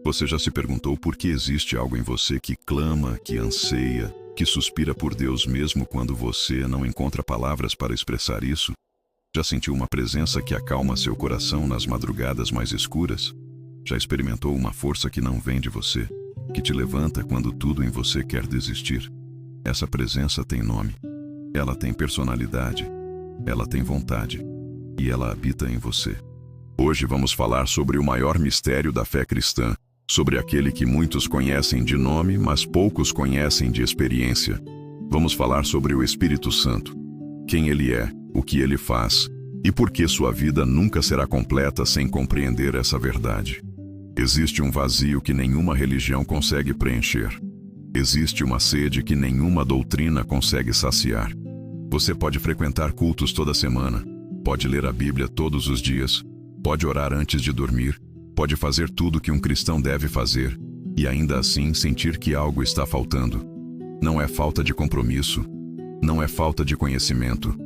Você já se perguntou por que existe algo em você que clama, que anseia, que suspira por Deus mesmo quando você não encontra palavras para expressar isso? Já sentiu uma presença que acalma seu coração nas madrugadas mais escuras? Já experimentou uma força que não vem de você, que te levanta quando tudo em você quer desistir? Essa presença tem nome. Ela tem personalidade. Ela tem vontade. E ela habita em você. Hoje vamos falar sobre o maior mistério da fé cristã, sobre aquele que muitos conhecem de nome, mas poucos conhecem de experiência. Vamos falar sobre o Espírito Santo. Quem ele é, o que ele faz, e por que sua vida nunca será completa sem compreender essa verdade. Existe um vazio que nenhuma religião consegue preencher. Existe uma sede que nenhuma doutrina consegue saciar. Você pode frequentar cultos toda semana, pode ler a Bíblia todos os dias, pode orar antes de dormir, pode fazer tudo que um cristão deve fazer, e ainda assim sentir que algo está faltando. Não é falta de compromisso, não é falta de conhecimento,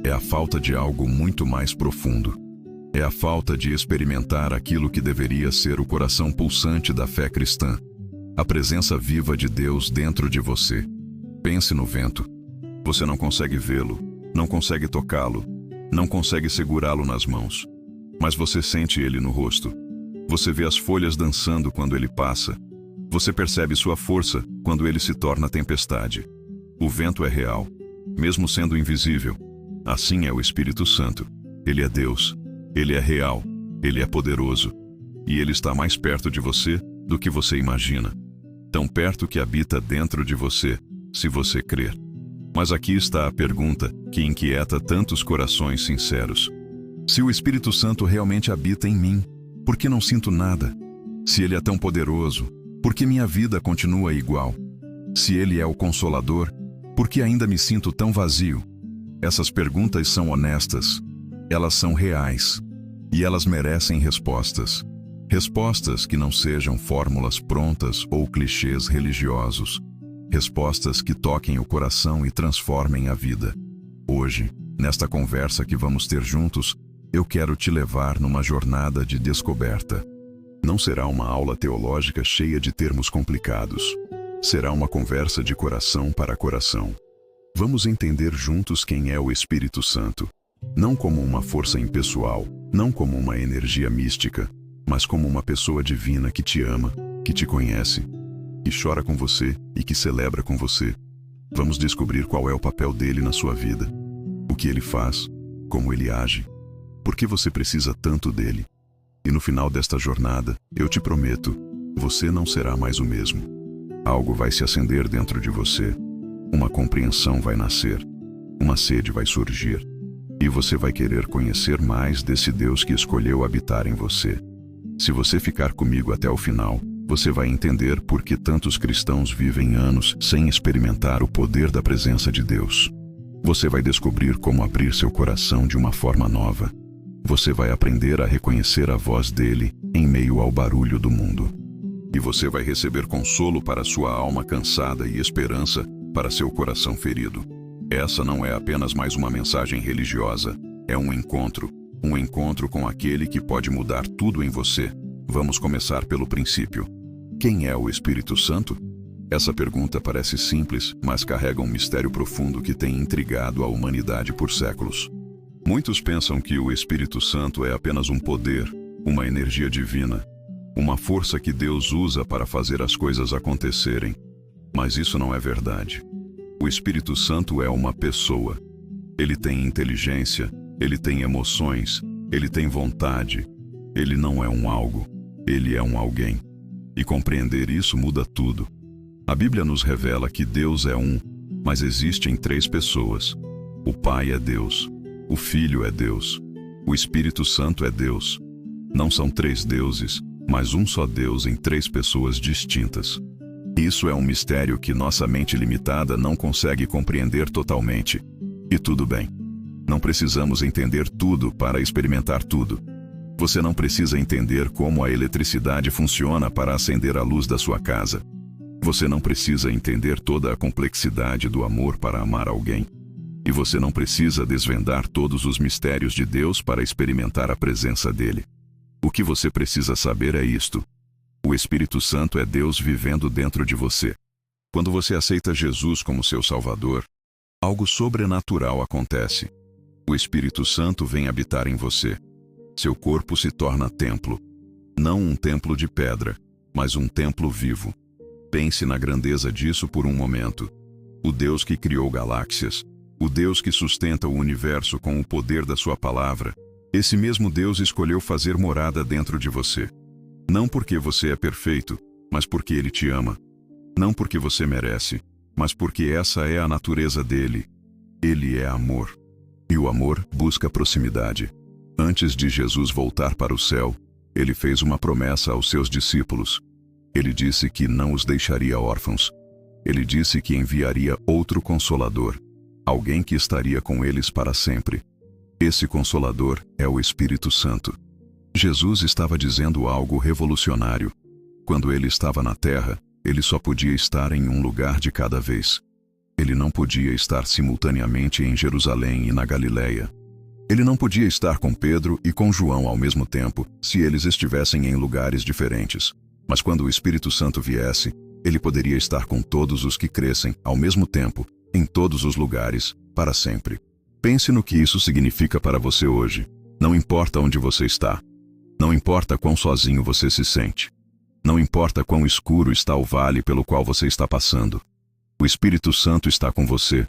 é a falta de algo muito mais profundo. É a falta de experimentar aquilo que deveria ser o coração pulsante da fé cristã. A presença viva de Deus dentro de você. Pense no vento. Você não consegue vê-lo, não consegue tocá-lo, não consegue segurá-lo nas mãos. Mas você sente ele no rosto. Você vê as folhas dançando quando ele passa. Você percebe sua força quando ele se torna tempestade. O vento é real, mesmo sendo invisível. Assim é o Espírito Santo. Ele é Deus. Ele é real. Ele é poderoso. E ele está mais perto de você do que você imagina. Tão perto que habita dentro de você, se você crer. Mas aqui está a pergunta que inquieta tantos corações sinceros. Se o Espírito Santo realmente habita em mim, por que não sinto nada? Se ele é tão poderoso, por que minha vida continua igual? Se ele é o Consolador, por que ainda me sinto tão vazio? Essas perguntas são honestas, elas são reais, e elas merecem respostas. Respostas que não sejam fórmulas prontas ou clichês religiosos. Respostas que toquem o coração e transformem a vida. Hoje, nesta conversa que vamos ter juntos, eu quero te levar numa jornada de descoberta. Não será uma aula teológica cheia de termos complicados. Será uma conversa de coração para coração. Vamos entender juntos quem é o Espírito Santo. Não como uma força impessoal, não como uma energia mística, mas como uma pessoa divina que te ama, que te conhece, que chora com você e que celebra com você. Vamos descobrir qual é o papel dele na sua vida, o que ele faz, como ele age. Por que você precisa tanto dele? E no final desta jornada, eu te prometo, você não será mais o mesmo. Algo vai se acender dentro de você. Uma compreensão vai nascer. Uma sede vai surgir. E você vai querer conhecer mais desse Deus que escolheu habitar em você. Se você ficar comigo até o final, você vai entender por que tantos cristãos vivem anos sem experimentar o poder da presença de Deus. Você vai descobrir como abrir seu coração de uma forma nova. Você vai aprender a reconhecer a voz dele em meio ao barulho do mundo. E você vai receber consolo para sua alma cansada e esperança para seu coração ferido. Essa não é apenas mais uma mensagem religiosa, é um encontro com aquele que pode mudar tudo em você. Vamos começar pelo princípio. Quem é o Espírito Santo? Essa pergunta parece simples, mas carrega um mistério profundo que tem intrigado a humanidade por séculos. Muitos pensam que o Espírito Santo é apenas um poder, uma energia divina, uma força que Deus usa para fazer as coisas acontecerem. Mas isso não é verdade. O Espírito Santo é uma pessoa. Ele tem inteligência, ele tem emoções, ele tem vontade. Ele não é um algo, ele é um alguém. E compreender isso muda tudo. A Bíblia nos revela que Deus é um, mas existem três pessoas. O Pai é Deus, o Filho é Deus, o Espírito Santo é Deus. Não são três deuses, mas um só Deus em três pessoas distintas. Isso é um mistério que nossa mente limitada não consegue compreender totalmente. E tudo bem. Não precisamos entender tudo para experimentar tudo. Você não precisa entender como a eletricidade funciona para acender a luz da sua casa. Você não precisa entender toda a complexidade do amor para amar alguém. E você não precisa desvendar todos os mistérios de Deus para experimentar a presença dele. O que você precisa saber é isto: o Espírito Santo é Deus vivendo dentro de você. Quando você aceita Jesus como seu Salvador, algo sobrenatural acontece. O Espírito Santo vem habitar em você. Seu corpo se torna templo. Não um templo de pedra, mas um templo vivo. Pense na grandeza disso por um momento. O Deus que criou galáxias, o Deus que sustenta o universo com o poder da sua palavra, esse mesmo Deus escolheu fazer morada dentro de você. Não porque você é perfeito, mas porque Ele te ama. Não porque você merece, mas porque essa é a natureza dele. Ele é amor. E o amor busca proximidade. Antes de Jesus voltar para o céu, Ele fez uma promessa aos seus discípulos. Ele disse que não os deixaria órfãos. Ele disse que enviaria outro Consolador, alguém que estaria com eles para sempre. Esse Consolador é o Espírito Santo. Jesus estava dizendo algo revolucionário. Quando Ele estava na terra, Ele só podia estar em um lugar de cada vez. Ele não podia estar simultaneamente em Jerusalém e na Galileia. Ele não podia estar com Pedro e com João ao mesmo tempo, se eles estivessem em lugares diferentes. Mas quando o Espírito Santo viesse, Ele poderia estar com todos os que crescem, ao mesmo tempo, em todos os lugares, para sempre. Pense no que isso significa para você hoje. Não importa onde você está. Não importa quão sozinho você se sente. Não importa quão escuro está o vale pelo qual você está passando. O Espírito Santo está com você.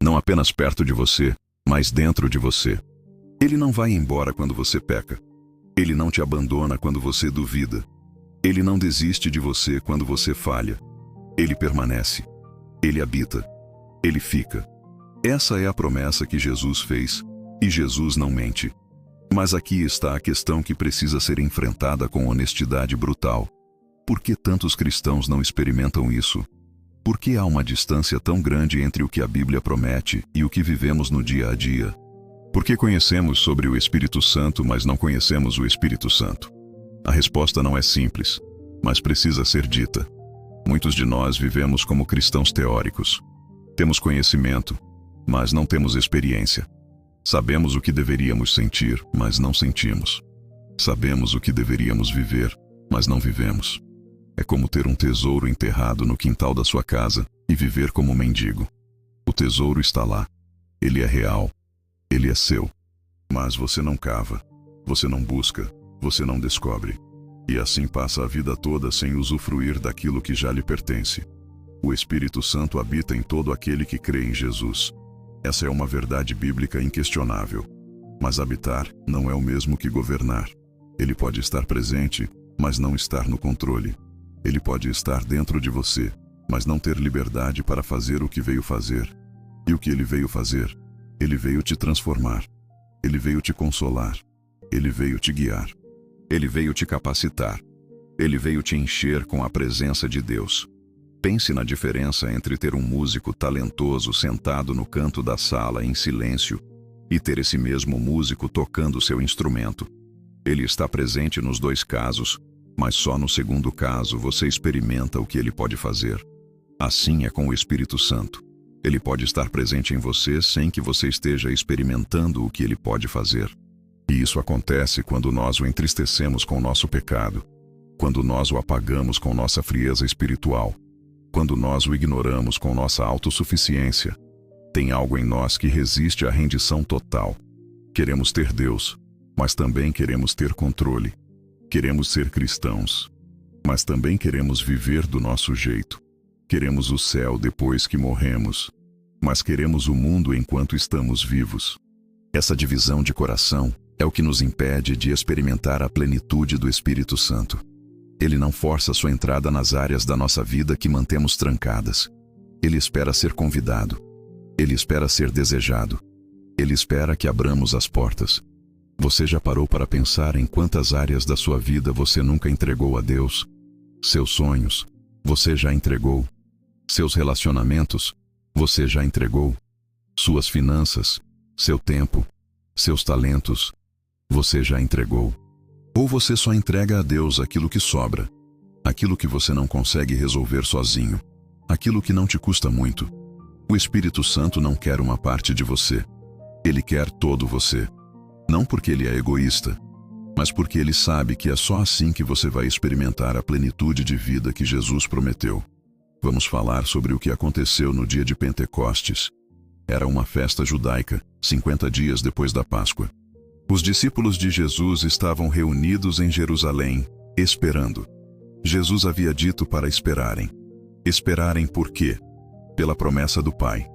Não apenas perto de você, mas dentro de você. Ele não vai embora quando você peca. Ele não te abandona quando você duvida. Ele não desiste de você quando você falha. Ele permanece. Ele habita. Ele fica. Essa é a promessa que Jesus fez, e Jesus não mente. Mas aqui está a questão que precisa ser enfrentada com honestidade brutal. Por que tantos cristãos não experimentam isso? Por que há uma distância tão grande entre o que a Bíblia promete e o que vivemos no dia a dia? Por que conhecemos sobre o Espírito Santo, mas não conhecemos o Espírito Santo? A resposta não é simples, mas precisa ser dita. Muitos de nós vivemos como cristãos teóricos. Temos conhecimento, mas não temos experiência. Sabemos o que deveríamos sentir, mas não sentimos. Sabemos o que deveríamos viver, mas não vivemos. É como ter um tesouro enterrado no quintal da sua casa e viver como um mendigo. O tesouro está lá. Ele é real. Ele é seu. Mas você não cava. Você não busca. Você não descobre. E assim passa a vida toda sem usufruir daquilo que já lhe pertence. O Espírito Santo habita em todo aquele que crê em Jesus. Essa é uma verdade bíblica inquestionável. Mas habitar não é o mesmo que governar. Ele pode estar presente, mas não estar no controle. Ele pode estar dentro de você, mas não ter liberdade para fazer o que veio fazer. E o que Ele veio fazer? Ele veio te transformar. Ele veio te consolar. Ele veio te guiar. Ele veio te capacitar. Ele veio te encher com a presença de Deus. Pense na diferença entre ter um músico talentoso sentado no canto da sala em silêncio e ter esse mesmo músico tocando seu instrumento. Ele está presente nos dois casos, mas só no segundo caso você experimenta o que ele pode fazer. Assim é com o Espírito Santo. Ele pode estar presente em você sem que você esteja experimentando o que ele pode fazer. E isso acontece quando nós o entristecemos com nosso pecado, quando nós o apagamos com nossa frieza espiritual, quando nós o ignoramos com nossa autossuficiência. Tem algo em nós que resiste à rendição total. Queremos ter Deus, mas também queremos ter controle. Queremos ser cristãos, mas também queremos viver do nosso jeito. Queremos o céu depois que morremos, mas queremos o mundo enquanto estamos vivos. Essa divisão de coração é o que nos impede de experimentar a plenitude do Espírito Santo. Ele não força sua entrada nas áreas da nossa vida que mantemos trancadas. Ele espera ser convidado. Ele espera ser desejado. Ele espera que abramos as portas. Você já parou para pensar em quantas áreas da sua vida você nunca entregou a Deus? Seus sonhos, você já entregou. Seus relacionamentos, você já entregou. Suas finanças, seu tempo, seus talentos, você já entregou. Ou você só entrega a Deus aquilo que sobra, aquilo que você não consegue resolver sozinho, aquilo que não te custa muito. O Espírito Santo não quer uma parte de você. Ele quer todo você. Não porque ele é egoísta, mas porque ele sabe que é só assim que você vai experimentar a plenitude de vida que Jesus prometeu. Vamos falar sobre o que aconteceu no dia de Pentecostes. Era uma festa judaica, 50 dias depois da Páscoa. Os discípulos de Jesus estavam reunidos em Jerusalém, esperando. Jesus havia dito para esperarem. Esperarem por quê? Pela promessa do Pai.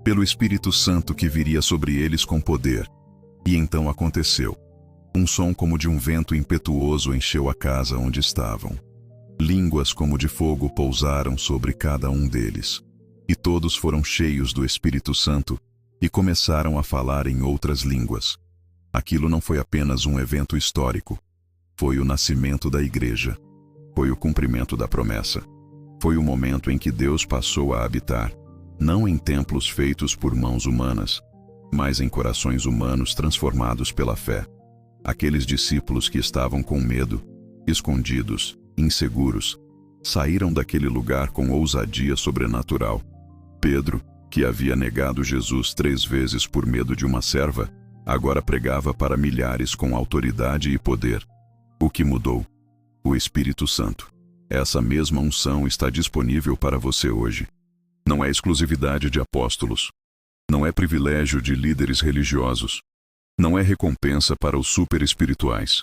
Pelo Espírito Santo que viria sobre eles com poder. E então aconteceu. Um som como de um vento impetuoso encheu a casa onde estavam. Línguas como de fogo pousaram sobre cada um deles. E todos foram cheios do Espírito Santo e começaram a falar em outras línguas. Aquilo não foi apenas um evento histórico. Foi o nascimento da igreja. Foi o cumprimento da promessa. Foi o momento em que Deus passou a habitar, não em templos feitos por mãos humanas, mas em corações humanos transformados pela fé. Aqueles discípulos que estavam com medo, escondidos, inseguros, saíram daquele lugar com ousadia sobrenatural. Pedro, que havia negado Jesus 3 vezes por medo de uma serva, agora pregava para milhares com autoridade e poder. O que mudou? O Espírito Santo. Essa mesma unção está disponível para você hoje. Não é exclusividade de apóstolos. Não é privilégio de líderes religiosos. Não é recompensa para os super-espirituais.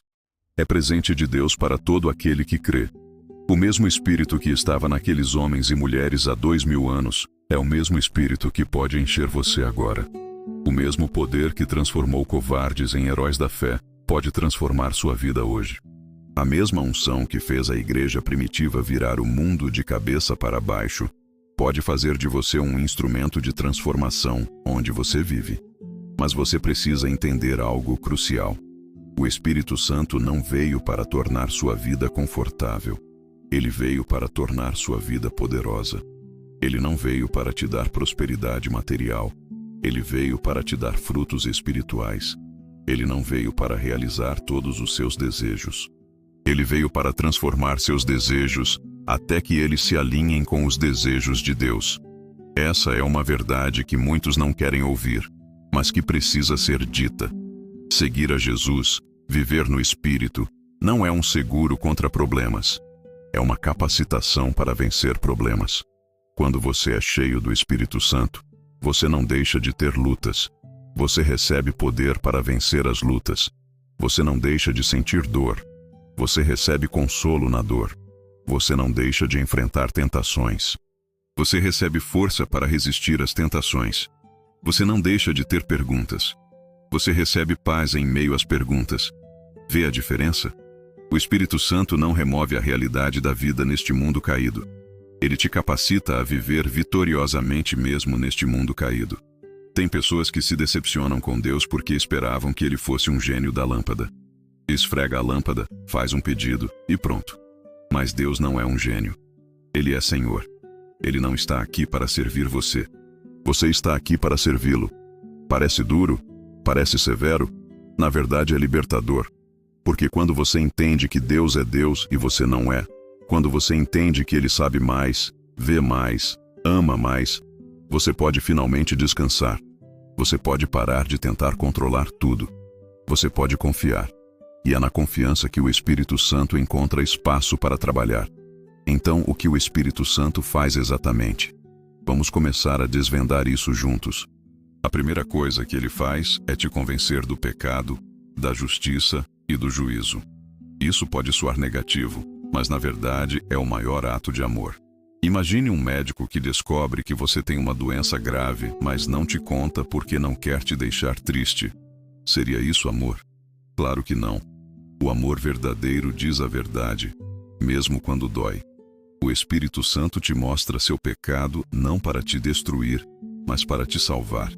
É presente de Deus para todo aquele que crê. O mesmo Espírito que estava naqueles homens e mulheres há 2000 anos, é o mesmo Espírito que pode encher você agora. O mesmo poder que transformou covardes em heróis da fé, pode transformar sua vida hoje. A mesma unção que fez a igreja primitiva virar o mundo de cabeça para baixo, pode fazer de você um instrumento de transformação onde você vive. Mas você precisa entender algo crucial. O Espírito Santo não veio para tornar sua vida confortável. Ele veio para tornar sua vida poderosa. Ele não veio para te dar prosperidade material. Ele veio para te dar frutos espirituais. Ele não veio para realizar todos os seus desejos. Ele veio para transformar seus desejos até que eles se alinhem com os desejos de Deus. Essa é uma verdade que muitos não querem ouvir, mas que precisa ser dita. Seguir a Jesus, viver no Espírito, não é um seguro contra problemas. É uma capacitação para vencer problemas. Quando você é cheio do Espírito Santo, você não deixa de ter lutas. Você recebe poder para vencer as lutas. Você não deixa de sentir dor. Você recebe consolo na dor. Você não deixa de enfrentar tentações. Você recebe força para resistir às tentações. Você não deixa de ter perguntas. Você recebe paz em meio às perguntas. Vê a diferença? O Espírito Santo não remove a realidade da vida neste mundo caído. Ele te capacita a viver vitoriosamente mesmo neste mundo caído. Tem pessoas que se decepcionam com Deus porque esperavam que ele fosse um gênio da lâmpada. Esfrega a lâmpada, faz um pedido e pronto. Mas Deus não é um gênio. Ele é Senhor. Ele não está aqui para servir você. Você está aqui para servi-lo. Parece duro? Parece severo? Na verdade é libertador. Porque quando você entende que Deus é Deus e você não é, quando você entende que Ele sabe mais, vê mais, ama mais, você pode finalmente descansar. Você pode parar de tentar controlar tudo. Você pode confiar. E é na confiança que o Espírito Santo encontra espaço para trabalhar. Então, o que o Espírito Santo faz exatamente? Vamos começar a desvendar isso juntos. A primeira coisa que ele faz é te convencer do pecado, da justiça e do juízo. Isso pode soar negativo, mas na verdade é o maior ato de amor. Imagine um médico que descobre que você tem uma doença grave, mas não te conta porque não quer te deixar triste. Seria isso amor? Claro que não. O amor verdadeiro diz a verdade, mesmo quando dói. O Espírito Santo te mostra seu pecado não para te destruir, mas para te salvar.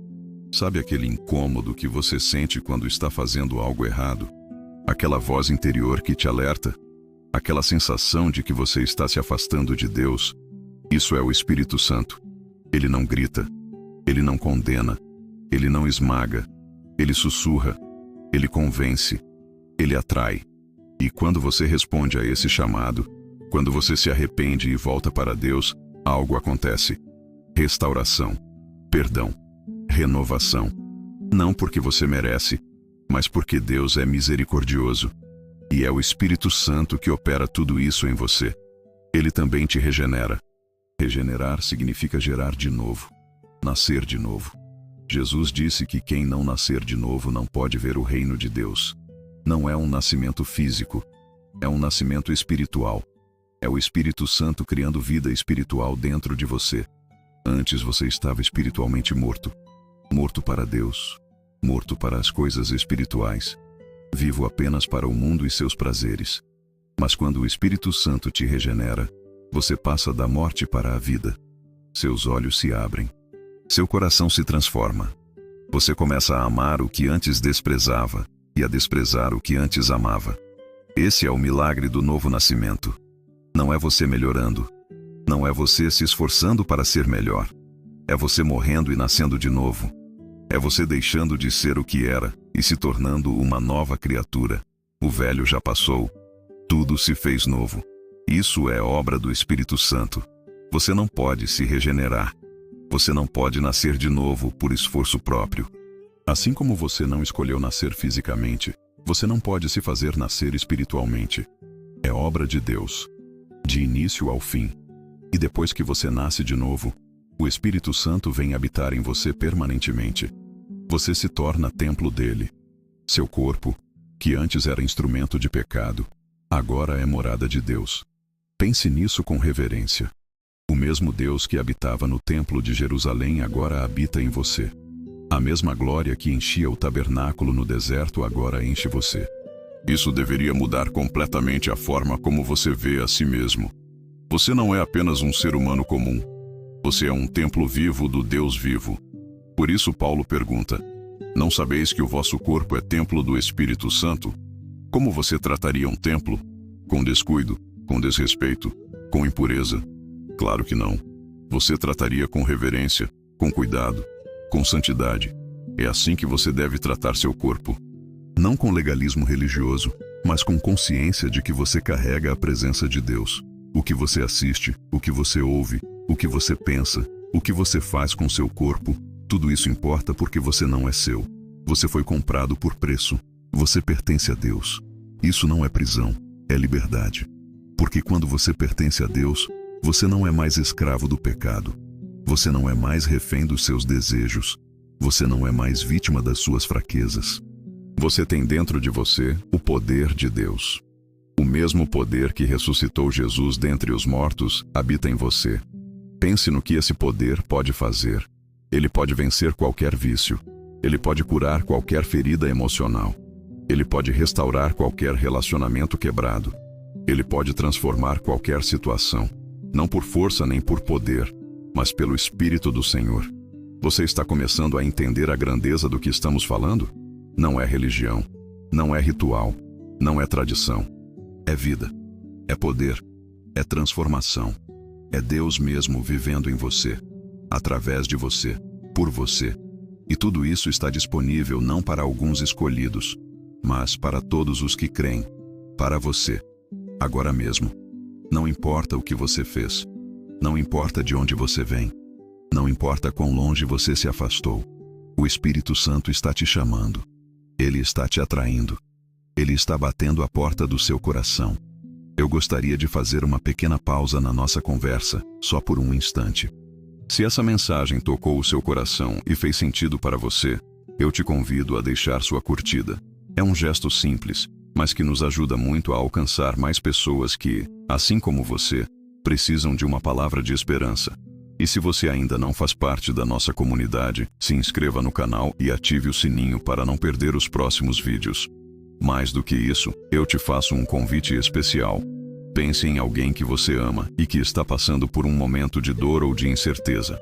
Sabe aquele incômodo que você sente quando está fazendo algo errado? Aquela voz interior que te alerta? Aquela sensação de que você está se afastando de Deus? Isso é o Espírito Santo. Ele não grita. Ele não condena. Ele não esmaga. Ele sussurra. Ele convence. Ele atrai. E quando você responde a esse chamado, quando você se arrepende e volta para Deus, algo acontece. Restauração. Perdão. Renovação. Não porque você merece, mas porque Deus é misericordioso. E é o Espírito Santo que opera tudo isso em você. Ele também te regenera. Regenerar significa gerar de novo, nascer de novo. Jesus disse que quem não nascer de novo não pode ver o reino de Deus. Não é um nascimento físico, é um nascimento espiritual. É o Espírito Santo criando vida espiritual dentro de você. Antes você estava espiritualmente morto. Morto para Deus, morto para as coisas espirituais. Vivo apenas para o mundo e seus prazeres. Mas quando o Espírito Santo te regenera, você passa da morte para a vida. Seus olhos se abrem. Seu coração se transforma. Você começa a amar o que antes desprezava e a desprezar o que antes amava. Esse é o milagre do novo nascimento. Não é você melhorando. Não é você se esforçando para ser melhor. É você morrendo e nascendo de novo. É você deixando de ser o que era e se tornando uma nova criatura. O velho já passou. Tudo se fez novo. Isso é obra do Espírito Santo. Você não pode se regenerar. Você não pode nascer de novo por esforço próprio. Assim como você não escolheu nascer fisicamente, você não pode se fazer nascer espiritualmente. É obra de Deus, de início ao fim. E depois que você nasce de novo, o Espírito Santo vem habitar em você permanentemente. Você se torna templo dele. Seu corpo, que antes era instrumento de pecado, agora é morada de Deus. Pense nisso com reverência. O mesmo Deus que habitava no templo de Jerusalém agora habita em você. A mesma glória que enchia o tabernáculo no deserto agora enche você. Isso deveria mudar completamente a forma como você vê a si mesmo. Você não é apenas um ser humano comum. Você é um templo vivo do Deus vivo. Por isso Paulo pergunta: não sabeis que o vosso corpo é templo do Espírito Santo? Como você trataria um templo? Com descuido, com desrespeito, com impureza? Claro que não. Você trataria com reverência, com cuidado, com santidade. É assim que você deve tratar seu corpo. Não com legalismo religioso, mas com consciência de que você carrega a presença de Deus. O que você assiste, o que você ouve, o que você pensa, o que você faz com seu corpo, tudo isso importa porque você não é seu. Você foi comprado por preço. Você pertence a Deus. Isso não é prisão, é liberdade. Porque quando você pertence a Deus, você não é mais escravo do pecado. Você não é mais refém dos seus desejos. Você não é mais vítima das suas fraquezas. Você tem dentro de você o poder de Deus. O mesmo poder que ressuscitou Jesus dentre os mortos habita em você. Pense no que esse poder pode fazer. Ele pode vencer qualquer vício. Ele pode curar qualquer ferida emocional. Ele pode restaurar qualquer relacionamento quebrado. Ele pode transformar qualquer situação. Não por força nem por poder, mas pelo Espírito do Senhor. Você está começando a entender a grandeza do que estamos falando? Não é religião, não é ritual, não é tradição. É vida, é poder, é transformação. É Deus mesmo vivendo em você, através de você, por você. E tudo isso está disponível não para alguns escolhidos, mas para todos os que creem, para você, agora mesmo. Não importa o que você fez, não importa de onde você vem, não importa quão longe você se afastou, o Espírito Santo está te chamando. Ele está te atraindo. Ele está batendo a porta do seu coração. Eu gostaria de fazer uma pequena pausa na nossa conversa, só por um instante. Se essa mensagem tocou o seu coração e fez sentido para você, eu te convido a deixar sua curtida. É um gesto simples, mas que nos ajuda muito a alcançar mais pessoas que, assim como você, precisam de uma palavra de esperança. E se você ainda não faz parte da nossa comunidade, se inscreva no canal e ative o sininho para não perder os próximos vídeos. Mais do que isso, eu te faço um convite especial. Pense em alguém que você ama e que está passando por um momento de dor ou de incerteza.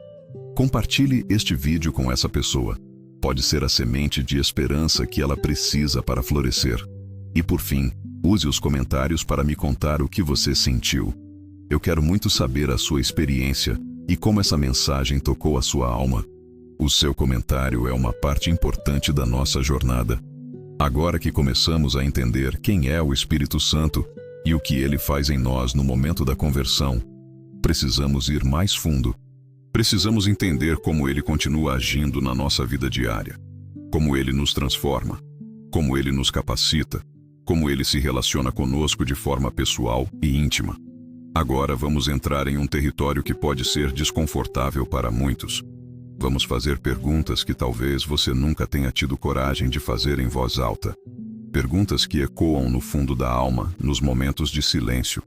Compartilhe este vídeo com essa pessoa. Pode ser a semente de esperança que ela precisa para florescer. E por fim, use os comentários para me contar o que você sentiu. Eu quero muito saber a sua experiência e como essa mensagem tocou a sua alma. O seu comentário é uma parte importante da nossa jornada. Agora que começamos a entender quem é o Espírito Santo e o que ele faz em nós no momento da conversão, precisamos ir mais fundo. Precisamos entender como ele continua agindo na nossa vida diária, como ele nos transforma, como ele nos capacita, como Ele se relaciona conosco de forma pessoal e íntima. Agora vamos entrar em um território que pode ser desconfortável para muitos. Vamos fazer perguntas que talvez você nunca tenha tido coragem de fazer em voz alta. Perguntas que ecoam no fundo da alma, nos momentos de silêncio,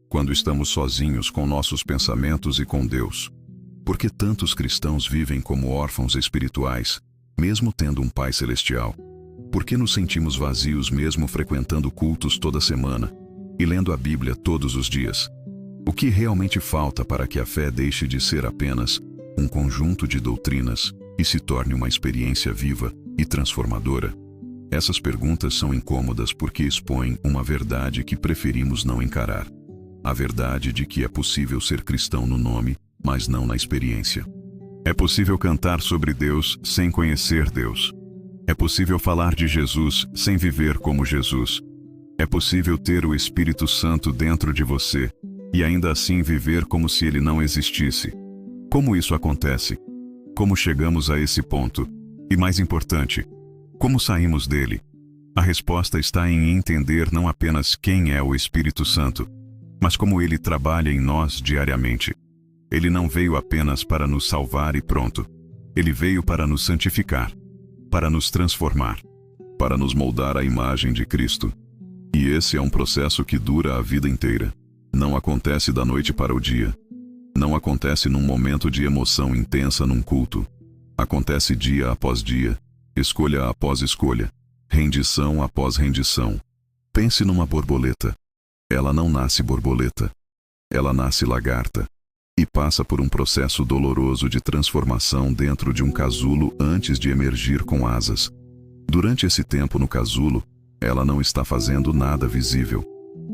quando estamos sozinhos com nossos pensamentos e com Deus. Por que tantos cristãos vivem como órfãos espirituais, mesmo tendo um Pai Celestial? Por que nos sentimos vazios mesmo frequentando cultos toda semana e lendo a Bíblia todos os dias? O que realmente falta para que a fé deixe de ser apenas um conjunto de doutrinas e se torne uma experiência viva e transformadora? Essas perguntas são incômodas porque expõem uma verdade que preferimos não encarar. A verdade de que é possível ser cristão no nome, mas não na experiência. É possível cantar sobre Deus sem conhecer Deus. É possível falar de Jesus sem viver como Jesus. É possível ter o Espírito Santo dentro de você e ainda assim viver como se ele não existisse. Como isso acontece? Como chegamos a esse ponto? E mais importante, como saímos dele? A resposta está em entender não apenas quem é o Espírito Santo, mas como ele trabalha em nós diariamente. Ele não veio apenas para nos salvar e pronto. Ele veio para nos santificar, para nos transformar, para nos moldar à imagem de Cristo. E esse é um processo que dura a vida inteira. Não acontece da noite para o dia. Não acontece num momento de emoção intensa num culto. Acontece dia após dia, escolha após escolha, rendição após rendição. Pense numa borboleta. Ela não nasce borboleta. Ela nasce lagarta. E passa por um processo doloroso de transformação dentro de um casulo antes de emergir com asas. Durante esse tempo no casulo, ela não está fazendo nada visível.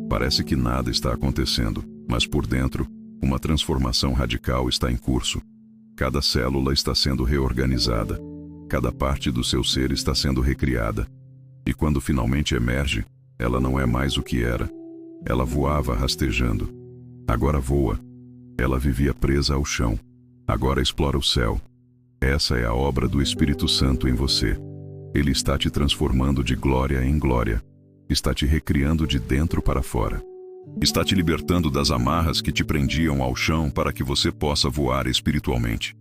Parece que nada está acontecendo, mas por dentro, uma transformação radical está em curso. Cada célula está sendo reorganizada. Cada parte do seu ser está sendo recriada. E quando finalmente emerge, ela não é mais o que era. Ela voava rastejando. Agora voa. Ela vivia presa ao chão. Agora explora o céu. Essa é a obra do Espírito Santo em você. Ele está te transformando de glória em glória. Está te recriando de dentro para fora. Está te libertando das amarras que te prendiam ao chão para que você possa voar espiritualmente.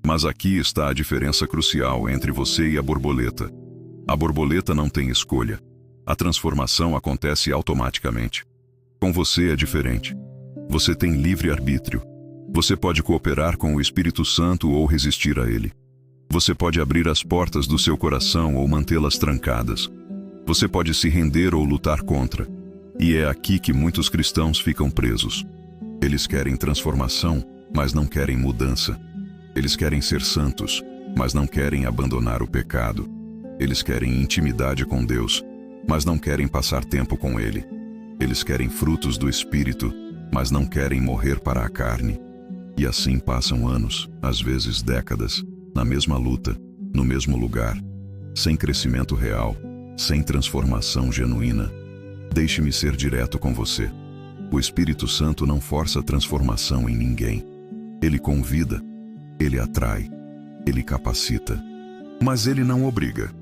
Mas aqui está a diferença crucial entre você e a borboleta. A borboleta não tem escolha. A transformação acontece automaticamente. Com você é diferente. Você tem livre-arbítrio. Você pode cooperar com o Espírito Santo ou resistir a ele. Você pode abrir as portas do seu coração ou mantê-las trancadas. Você pode se render ou lutar contra. E é aqui que muitos cristãos ficam presos. Eles querem transformação, mas não querem mudança. Eles querem ser santos, mas não querem abandonar o pecado. Eles querem intimidade com Deus, mas não querem passar tempo com Ele. Eles querem frutos do Espírito, mas não querem morrer para a carne. E assim passam anos, às vezes décadas, na mesma luta, no mesmo lugar, sem crescimento real, sem transformação genuína. Deixe-me ser direto com você. O Espírito Santo não força transformação em ninguém. Ele convida, ele atrai, ele capacita. Mas ele não obriga.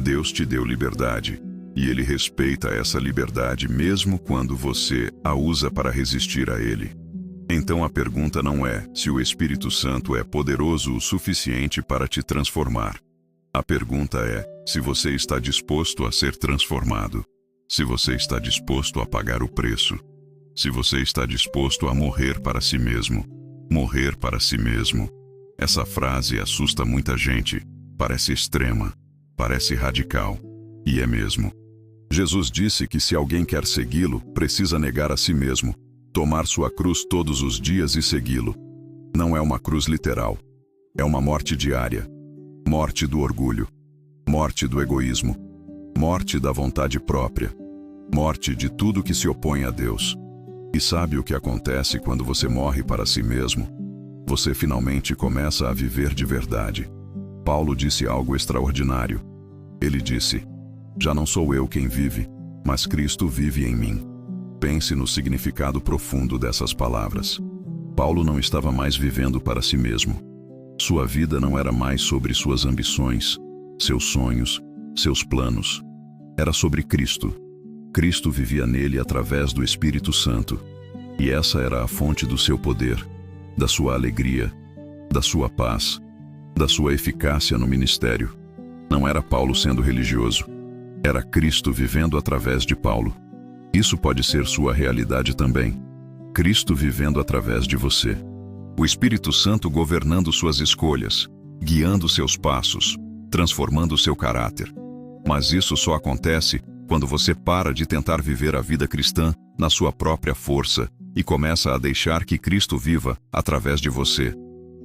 Deus te deu liberdade, e ele respeita essa liberdade mesmo quando você a usa para resistir a ele. Então a pergunta não é se o Espírito Santo é poderoso o suficiente para te transformar. A pergunta é se você está disposto a ser transformado. Se você está disposto a pagar o preço. Se você está disposto a morrer para si mesmo. Morrer para si mesmo. Essa frase assusta muita gente. Parece extrema. Parece radical. E é mesmo. Jesus disse que se alguém quer segui-lo, precisa negar a si mesmo, tomar sua cruz todos os dias e segui-lo. Não é uma cruz literal. É uma morte diária. Morte do orgulho. Morte do egoísmo. Morte da vontade própria. Morte de tudo que se opõe a Deus. E sabe o que acontece quando você morre para si mesmo? Você finalmente começa a viver de verdade. Paulo disse algo extraordinário. Ele disse: já não sou eu quem vive, mas Cristo vive em mim. Pense no significado profundo dessas palavras. Paulo não estava mais vivendo para si mesmo. Sua vida não era mais sobre suas ambições, seus sonhos, seus planos. Era sobre Cristo. Cristo vivia nele através do Espírito Santo. E essa era a fonte do seu poder, da sua alegria, da sua paz, da sua eficácia no ministério. Não era Paulo sendo religioso. Era Cristo vivendo através de Paulo. Isso pode ser sua realidade também. Cristo vivendo através de você. O Espírito Santo governando suas escolhas, guiando seus passos, transformando seu caráter. Mas isso só acontece quando você para de tentar viver a vida cristã na sua própria força e começa a deixar que Cristo viva através de você.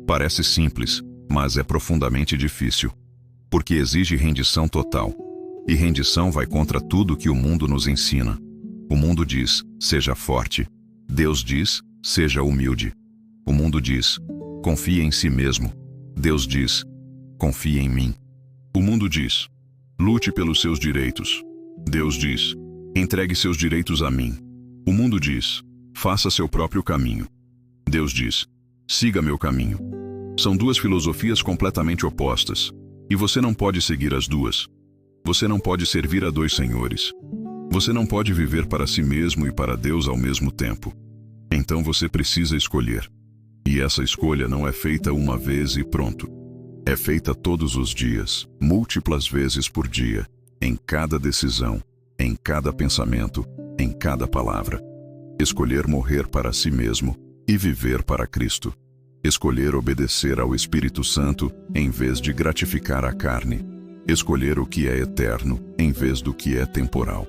Parece simples, mas é profundamente difícil, porque exige rendição total. E rendição vai contra tudo que o mundo nos ensina. O mundo diz, seja forte. Deus diz, seja humilde. O mundo diz, confie em si mesmo. Deus diz, confie em mim. O mundo diz, lute pelos seus direitos. Deus diz, entregue seus direitos a mim. O mundo diz, faça seu próprio caminho. Deus diz, siga meu caminho. São duas filosofias completamente opostas, e você não pode seguir as duas. Você não pode servir a dois senhores. Você não pode viver para si mesmo e para Deus ao mesmo tempo. Então você precisa escolher. E essa escolha não é feita uma vez e pronto. É feita todos os dias, múltiplas vezes por dia, em cada decisão, em cada pensamento, em cada palavra. Escolher morrer para si mesmo e viver para Cristo. Escolher obedecer ao Espírito Santo em vez de gratificar a carne. Escolher o que é eterno em vez do que é temporal.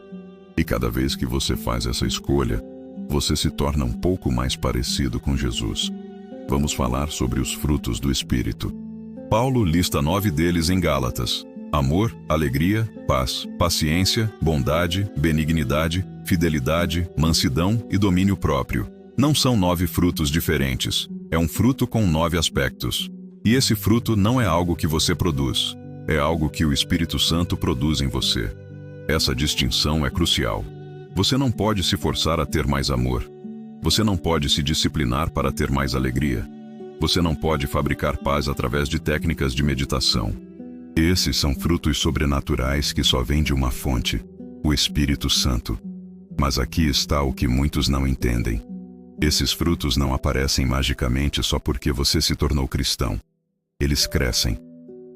E cada vez que você faz essa escolha, você se torna um pouco mais parecido com Jesus. Vamos falar sobre os frutos do Espírito. Paulo lista 9 deles em Gálatas: amor, alegria, paz, paciência, bondade, benignidade, fidelidade, mansidão e domínio próprio. Não são 9 frutos diferentes, é um fruto com 9 aspectos. E esse fruto não é algo que você produz, é algo que o Espírito Santo produz em você. Essa distinção é crucial. Você não pode se forçar a ter mais amor. Você não pode se disciplinar para ter mais alegria. Você não pode fabricar paz através de técnicas de meditação. Esses são frutos sobrenaturais que só vêm de uma fonte, o Espírito Santo. Mas aqui está o que muitos não entendem. Esses frutos não aparecem magicamente só porque você se tornou cristão. Eles crescem.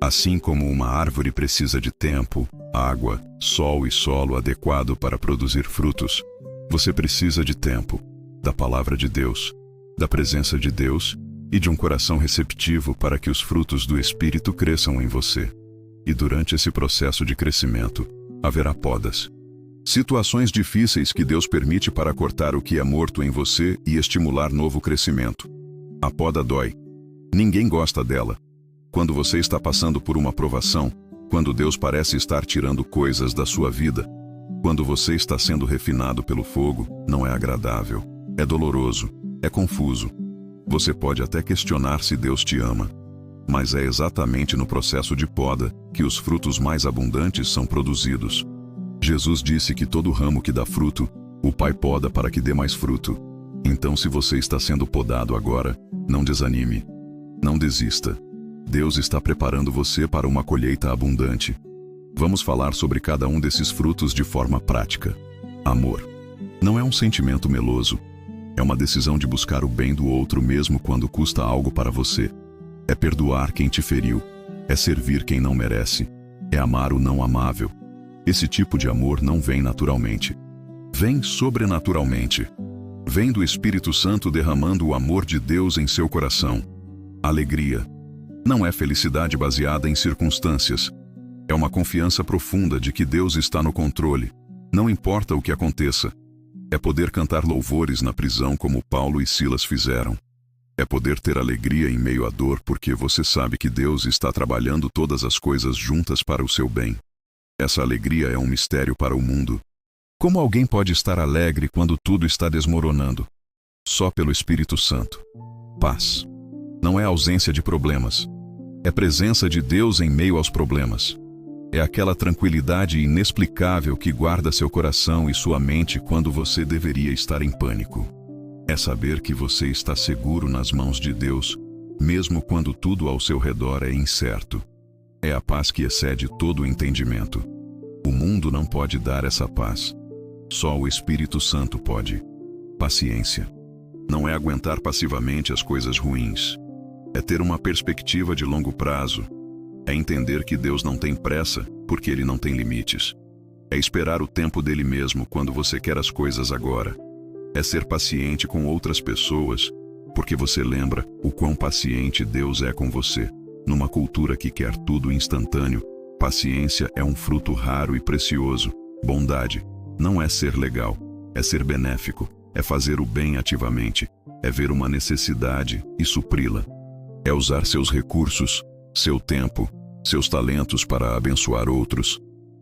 Assim como uma árvore precisa de tempo, água, sol e solo adequado para produzir frutos, você precisa de tempo, da palavra de Deus, da presença de Deus e de um coração receptivo para que os frutos do Espírito cresçam em você. E durante esse processo de crescimento, haverá podas. Situações difíceis que Deus permite para cortar o que é morto em você e estimular novo crescimento. A poda dói. Ninguém gosta dela. Quando você está passando por uma provação, quando Deus parece estar tirando coisas da sua vida, quando você está sendo refinado pelo fogo, não é agradável, é doloroso, é confuso. Você pode até questionar se Deus te ama. Mas é exatamente no processo de poda que os frutos mais abundantes são produzidos. Jesus disse que todo ramo que dá fruto, o Pai poda para que dê mais fruto. Então, se você está sendo podado agora, não desanime. Não desista. Deus está preparando você para uma colheita abundante. Vamos falar sobre cada um desses frutos de forma prática. Amor. Não é um sentimento meloso. É uma decisão de buscar o bem do outro mesmo quando custa algo para você. É perdoar quem te feriu. É servir quem não merece. É amar o não amável. Esse tipo de amor não vem naturalmente. Vem sobrenaturalmente. Vem do Espírito Santo derramando o amor de Deus em seu coração. Alegria. Não é felicidade baseada em circunstâncias. É uma confiança profunda de que Deus está no controle. Não importa o que aconteça. É poder cantar louvores na prisão como Paulo e Silas fizeram. É poder ter alegria em meio à dor porque você sabe que Deus está trabalhando todas as coisas juntas para o seu bem. Essa alegria é um mistério para o mundo. Como alguém pode estar alegre quando tudo está desmoronando? Só pelo Espírito Santo. Paz. Não é ausência de problemas. É presença de Deus em meio aos problemas. É aquela tranquilidade inexplicável que guarda seu coração e sua mente quando você deveria estar em pânico. É saber que você está seguro nas mãos de Deus, mesmo quando tudo ao seu redor é incerto. É a paz que excede todo o entendimento. O mundo não pode dar essa paz. Só o Espírito Santo pode. Paciência. Não é aguentar passivamente as coisas ruins. É ter uma perspectiva de longo prazo. É entender que Deus não tem pressa, porque Ele não tem limites. É esperar o tempo dele mesmo quando você quer as coisas agora. É ser paciente com outras pessoas, porque você lembra o quão paciente Deus é com você. Numa cultura que quer tudo instantâneo, paciência é um fruto raro e precioso. Bondade não é ser legal, é ser benéfico, é fazer o bem ativamente, é ver uma necessidade e supri-la. É usar seus recursos, seu tempo, seus talentos para abençoar outros.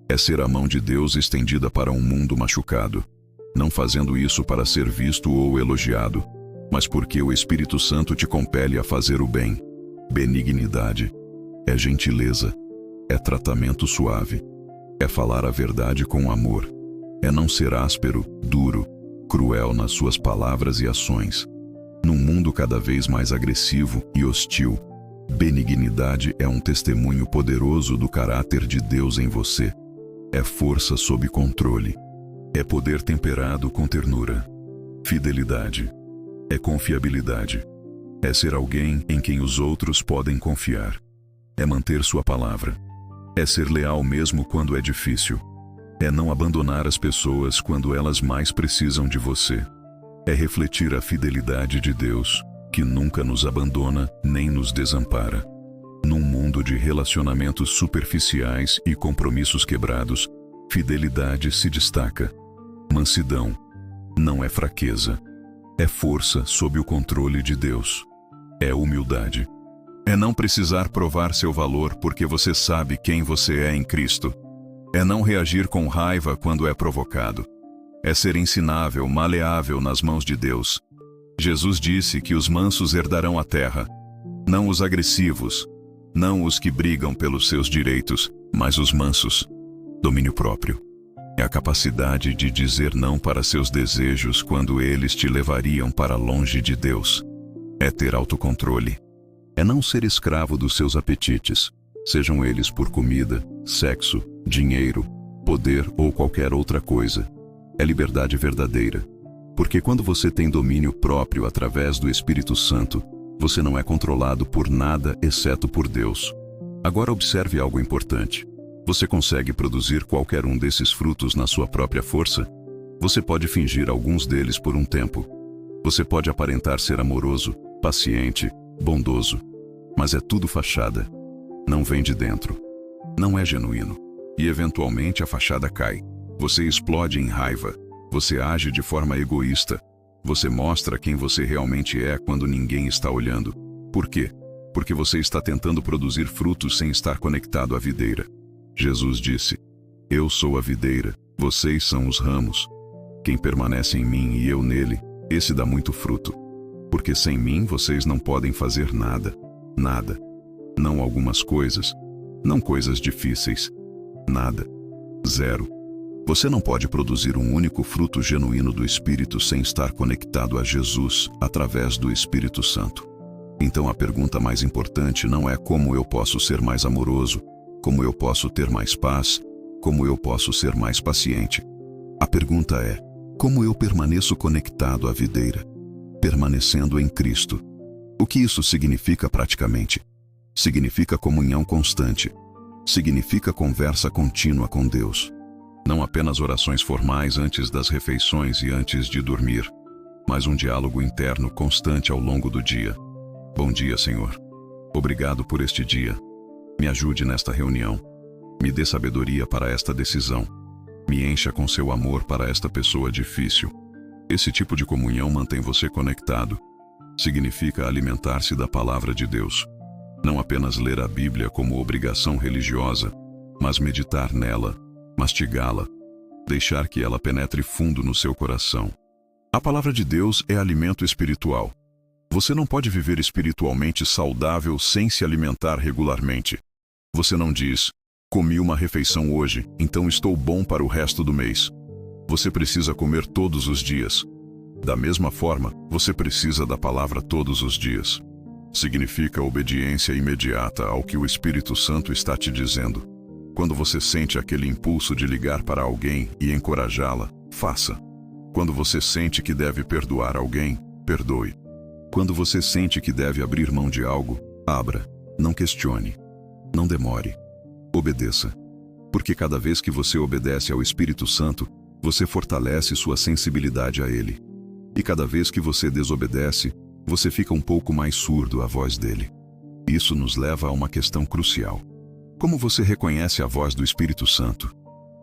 É ser a mão de Deus estendida para um mundo machucado, não fazendo isso para ser visto ou elogiado, mas porque o Espírito Santo te compele a fazer o bem. Benignidade é gentileza, é tratamento suave, é falar a verdade com amor, é não ser áspero, duro, cruel nas suas palavras e ações. Num mundo cada vez mais agressivo e hostil, benignidade é um testemunho poderoso do caráter de Deus em você. É força sob controle. É poder temperado com ternura. Fidelidade. É confiabilidade. É ser alguém em quem os outros podem confiar. É manter sua palavra. É ser leal mesmo quando é difícil. É não abandonar as pessoas quando elas mais precisam de você. É refletir a fidelidade de Deus, que nunca nos abandona nem nos desampara. Num mundo de relacionamentos superficiais e compromissos quebrados, fidelidade se destaca. Mansidão não é fraqueza, é força sob o controle de Deus. É humildade. É não precisar provar seu valor porque você sabe quem você é em Cristo. É não reagir com raiva quando é provocado. É ser ensinável, maleável nas mãos de Deus. Jesus disse que os mansos herdarão a terra, não os agressivos, não os que brigam pelos seus direitos, mas os mansos. Domínio próprio. É a capacidade de dizer não para seus desejos quando eles te levariam para longe de Deus. É ter autocontrole. É não ser escravo dos seus apetites, sejam eles por comida, sexo, dinheiro, poder ou qualquer outra coisa. É liberdade verdadeira. Porque quando você tem domínio próprio através do Espírito Santo, você não é controlado por nada exceto por Deus. Agora observe algo importante. Você consegue produzir qualquer um desses frutos na sua própria força? Você pode fingir alguns deles por um tempo. Você pode aparentar ser amoroso, paciente, bondoso. Mas é tudo fachada. Não vem de dentro. Não é genuíno. E eventualmente a fachada cai. Você explode em raiva. Você age de forma egoísta. Você mostra quem você realmente é quando ninguém está olhando. Por quê? Porque você está tentando produzir frutos sem estar conectado à videira. Jesus disse: Eu sou a videira, vocês são os ramos. Quem permanece em mim e eu nele, esse dá muito fruto. Porque sem mim vocês não podem fazer nada. Nada. Não algumas coisas. Não coisas difíceis. Nada. Zero. Você não pode produzir um único fruto genuíno do Espírito sem estar conectado a Jesus através do Espírito Santo. Então a pergunta mais importante não é como eu posso ser mais amoroso, como eu posso ter mais paz, como eu posso ser mais paciente. A pergunta é, como eu permaneço conectado à videira, permanecendo em Cristo? O que isso significa praticamente? Significa comunhão constante. Significa conversa contínua com Deus. Não apenas orações formais antes das refeições e antes de dormir, mas um diálogo interno constante ao longo do dia. Bom dia, Senhor. Obrigado por este dia. Me ajude nesta reunião. Me dê sabedoria para esta decisão. Me encha com seu amor para esta pessoa difícil. Esse tipo de comunhão mantém você conectado. Significa alimentar-se da palavra de Deus. Não apenas ler a Bíblia como obrigação religiosa, mas meditar nela, mastigá-la, deixar que ela penetre fundo no seu coração. A palavra de Deus é alimento espiritual. Você não pode viver espiritualmente saudável sem se alimentar regularmente. Você não diz, comi uma refeição hoje, então estou bom para o resto do mês. Você precisa comer todos os dias. Da mesma forma, você precisa da palavra todos os dias. Significa obediência imediata ao que o Espírito Santo está te dizendo. Quando você sente aquele impulso de ligar para alguém e encorajá-la, Faça. Quando você sente que deve perdoar alguém, perdoe. Quando você sente que deve abrir mão de algo, abra. Não questione. Não demore. Obedeça. Porque cada vez que você obedece ao Espírito Santo, você fortalece sua sensibilidade a Ele. E cada vez que você desobedece, você fica um pouco mais surdo à voz dele. Isso nos leva a uma questão crucial. Como você reconhece a voz do Espírito Santo?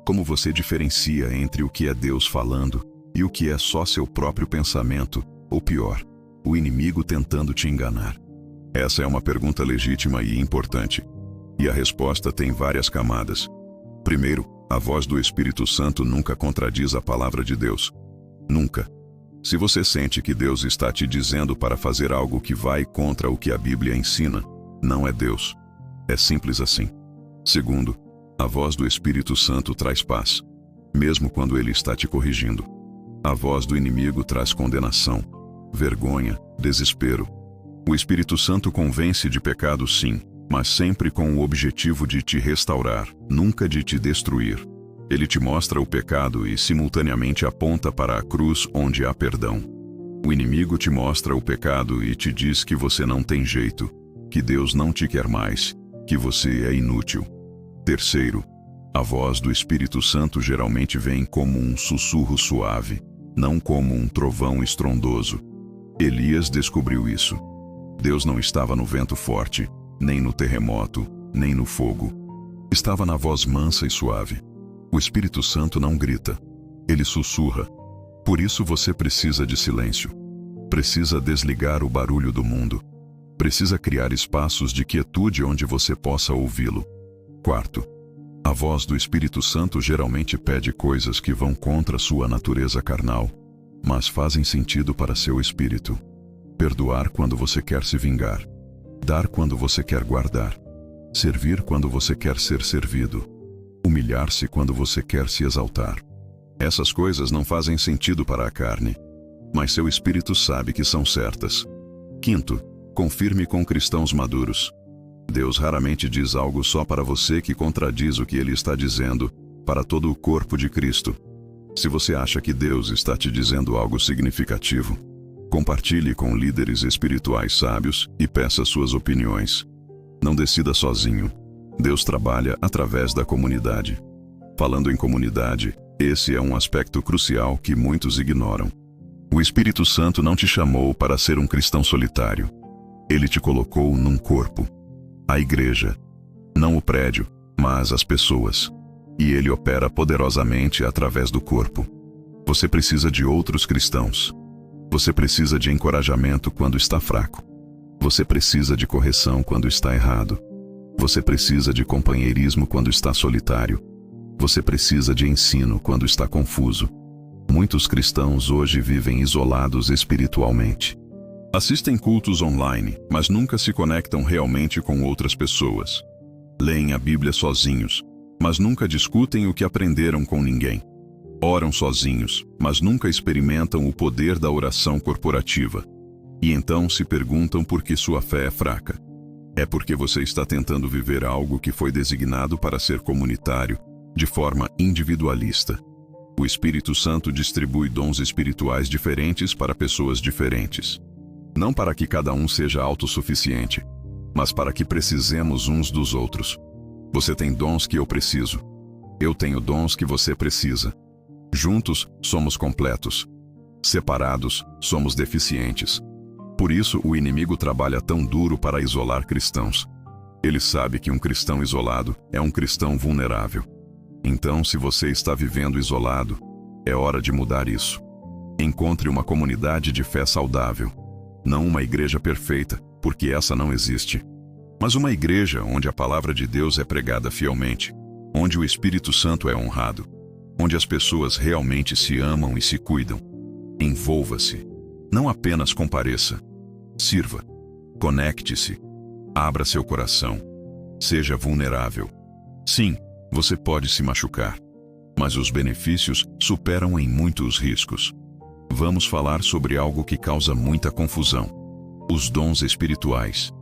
Como você diferencia entre o que é Deus falando e o que é só seu próprio pensamento, ou pior, o inimigo tentando te enganar? Essa é uma pergunta legítima e importante. E a resposta tem várias camadas. Primeiro, a voz do Espírito Santo nunca contradiz a palavra de Deus. Nunca. Se você sente que Deus está te dizendo para fazer algo que vai contra o que a Bíblia ensina, não é Deus. É simples assim. Segundo, a voz do Espírito Santo traz paz, mesmo quando ele está te corrigindo. A voz do inimigo traz condenação, vergonha, desespero. O Espírito Santo convence de pecado, sim, mas sempre com o objetivo de te restaurar, nunca de te destruir. Ele te mostra o pecado e simultaneamente aponta para a cruz onde há perdão. O inimigo te mostra o pecado e te diz que você não tem jeito, que Deus não te quer mais, que você é inútil. Terceiro, a voz do Espírito Santo geralmente vem como um sussurro suave, não como um trovão estrondoso. Elias descobriu isso. Deus não estava no vento forte, nem no terremoto, nem no fogo. Estava na voz mansa e suave. O Espírito Santo não grita, ele sussurra. Por isso você precisa de silêncio. Precisa desligar o barulho do mundo. Precisa criar espaços de quietude onde você possa ouvi-lo. Quarto, a voz do Espírito Santo geralmente pede coisas que vão contra sua natureza carnal, mas fazem sentido para seu espírito. Perdoar quando você quer se vingar. Dar quando você quer guardar. Servir quando você quer ser servido. Humilhar-se quando você quer se exaltar. Essas coisas não fazem sentido para a carne, mas seu espírito sabe que são certas. Quinto, confirme com cristãos maduros. Deus raramente diz algo só para você que contradiz o que ele está dizendo para todo o corpo de Cristo. Se você acha que Deus está te dizendo algo significativo, compartilhe com líderes espirituais sábios e peça suas opiniões. Não decida sozinho. Deus trabalha através da comunidade. Falando em comunidade, esse é um aspecto crucial que muitos ignoram. O Espírito Santo não te chamou para ser um cristão solitário. Ele te colocou num corpo. A igreja. Não o prédio, mas as pessoas. E ele opera poderosamente através do corpo. Você precisa de outros cristãos. Você precisa de encorajamento quando está fraco. Você precisa de correção quando está errado. Você precisa de companheirismo quando está solitário. Você precisa de ensino quando está confuso. Muitos cristãos hoje vivem isolados espiritualmente. Assistem cultos online, mas nunca se conectam realmente com outras pessoas. Leem a Bíblia sozinhos, mas nunca discutem o que aprenderam com ninguém. Oram sozinhos, mas nunca experimentam o poder da oração corporativa. E então se perguntam por que sua fé é fraca. É porque você está tentando viver algo que foi designado para ser comunitário, de forma individualista. O Espírito Santo distribui dons espirituais diferentes para pessoas diferentes. Não para que cada um seja autossuficiente, mas para que precisemos uns dos outros. Você tem dons que eu preciso. Eu tenho dons que você precisa. Juntos, somos completos. Separados, somos deficientes. Por isso, o inimigo trabalha tão duro para isolar cristãos. Ele sabe que um cristão isolado é um cristão vulnerável. Então, se você está vivendo isolado, é hora de mudar isso. Encontre uma comunidade de fé saudável. Não uma igreja perfeita, porque essa não existe. Mas uma igreja onde a palavra de Deus é pregada fielmente, onde o Espírito Santo é honrado, onde as pessoas realmente se amam e se cuidam. Envolva-se. Não apenas compareça. Sirva. Conecte-se. Abra seu coração. Seja vulnerável. Sim, você pode se machucar, mas os benefícios superam em muitos riscos. Vamos falar sobre algo que causa muita confusão: os dons espirituais.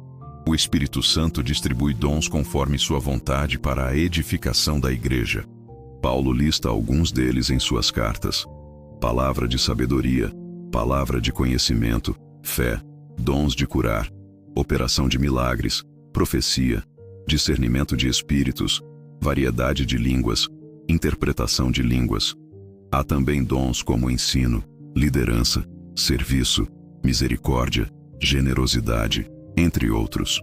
O Espírito Santo distribui dons conforme sua vontade para a edificação da igreja. Paulo lista alguns deles em suas cartas, palavra de sabedoria, palavra de conhecimento, fé, dons de curar, operação de milagres, profecia, discernimento de espíritos, variedade de línguas, interpretação de línguas. Há também dons como ensino, liderança, serviço, misericórdia, generosidade, entre outros.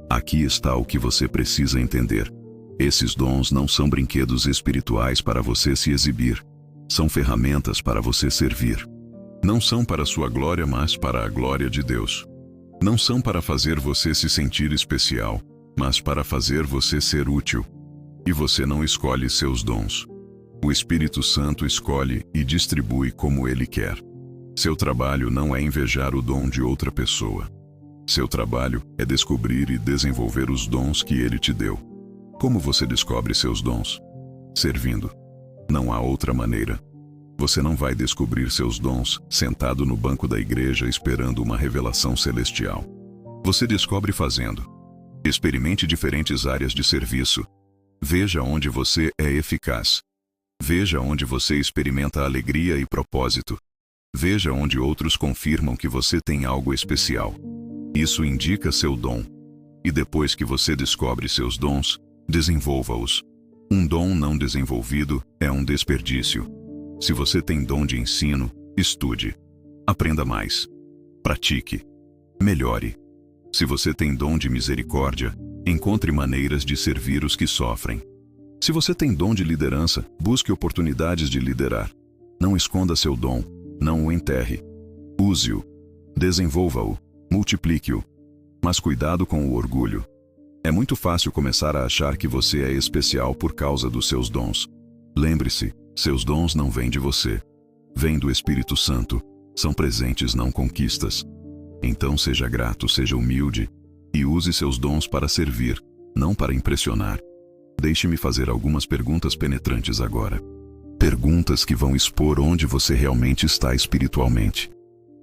Aqui está o que você precisa entender. Esses dons não são brinquedos espirituais para você se exibir. São ferramentas para você servir. Não são para sua glória, mas para a glória de Deus. Não são para fazer você se sentir especial, mas para fazer você ser útil. E você não escolhe seus dons. O Espírito Santo escolhe e distribui como Ele quer. Seu trabalho não é invejar o dom de outra pessoa. Seu trabalho é descobrir e desenvolver os dons que Ele te deu. Como você descobre seus dons? Servindo. Não há outra maneira. Você não vai descobrir seus dons sentado no banco da igreja esperando uma revelação celestial. Você descobre fazendo. Experimente diferentes áreas de serviço. Veja onde você é eficaz. Veja onde você experimenta alegria e propósito. Veja onde outros confirmam que você tem algo especial. Isso indica seu dom. E depois que você descobre seus dons, desenvolva-os. Um dom não desenvolvido é um desperdício. Se você tem dom de ensino, estude. Aprenda mais. Pratique. Melhore. Se você tem dom de misericórdia, encontre maneiras de servir os que sofrem. Se você tem dom de liderança, busque oportunidades de liderar. Não esconda seu dom, não o enterre. Use-o. Desenvolva-o. Multiplique-o. Mas cuidado com o orgulho. É muito fácil começar a achar que você é especial por causa dos seus dons. Lembre-se, seus dons não vêm de você. Vêm do Espírito Santo. São presentes, não conquistas. Então seja grato, seja humilde. E use seus dons para servir, não para impressionar. Deixe-me fazer algumas perguntas penetrantes agora. Perguntas que vão expor onde você realmente está espiritualmente.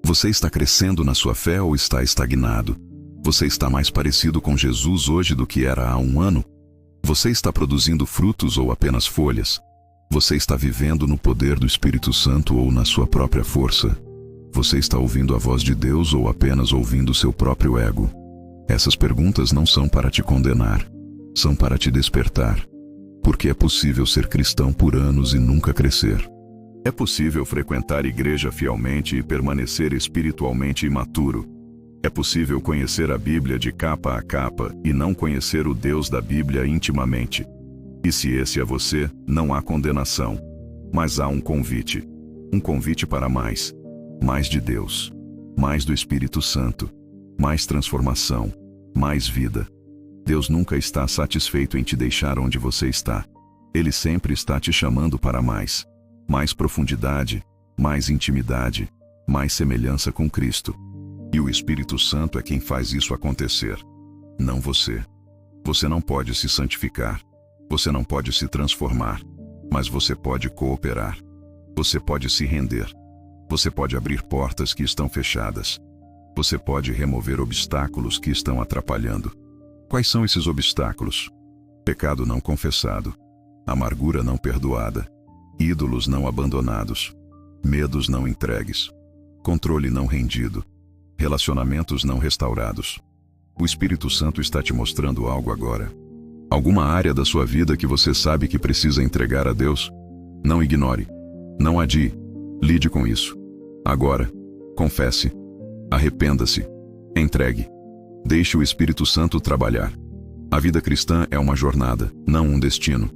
Você está crescendo na sua fé ou está estagnado? Você está mais parecido com Jesus hoje do que era há um ano? Você está produzindo frutos ou apenas folhas? Você está vivendo no poder do Espírito Santo ou na sua própria força? Você está ouvindo a voz de Deus ou apenas ouvindo seu próprio ego? Essas perguntas não são para te condenar, são para te despertar. Porque é possível ser cristão por anos e nunca crescer. É possível frequentar igreja fielmente e permanecer espiritualmente imaturo. É possível conhecer a Bíblia de capa a capa e não conhecer o Deus da Bíblia intimamente. E se esse é você, não há condenação. Mas há um convite. Um convite para mais. Mais de Deus. Mais do Espírito Santo. Mais transformação. Mais vida. Deus nunca está satisfeito em te deixar onde você está. Ele sempre está te chamando para mais. Mais profundidade, mais intimidade, mais semelhança com Cristo. E o Espírito Santo é quem faz isso acontecer. Não você. Você não pode se santificar. Você não pode se transformar. Mas você pode cooperar. Você pode se render. Você pode abrir portas que estão fechadas. Você pode remover obstáculos que estão atrapalhando. Quais são esses obstáculos? Pecado não confessado. Amargura não perdoada. Ídolos não abandonados. Medos não entregues. Controle não rendido. Relacionamentos não restaurados. O Espírito Santo está te mostrando algo agora. Alguma área da sua vida que você sabe que precisa entregar a Deus? Não ignore. Não adie. Lide com isso. Agora. Confesse. Arrependa-se. Entregue. Deixe o Espírito Santo trabalhar. A vida cristã é uma jornada, não um destino.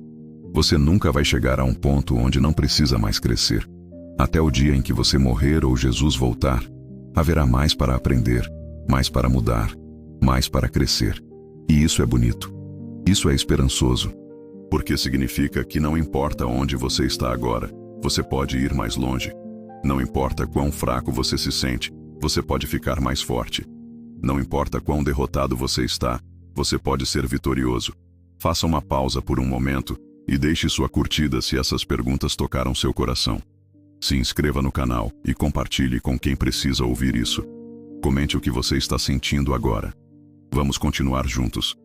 Você nunca vai chegar a um ponto onde não precisa mais crescer. Até o dia em que você morrer ou Jesus voltar, haverá mais para aprender, mais para mudar, mais para crescer. E isso é bonito. Isso é esperançoso. Porque significa que não importa onde você está agora, você pode ir mais longe. Não importa quão fraco você se sente, você pode ficar mais forte. Não importa quão derrotado você está, você pode ser vitorioso. Faça uma pausa por um momento e deixe sua curtida se essas perguntas tocaram seu coração. Se inscreva no canal e compartilhe com quem precisa ouvir isso. Comente o que você está sentindo agora. Vamos continuar juntos.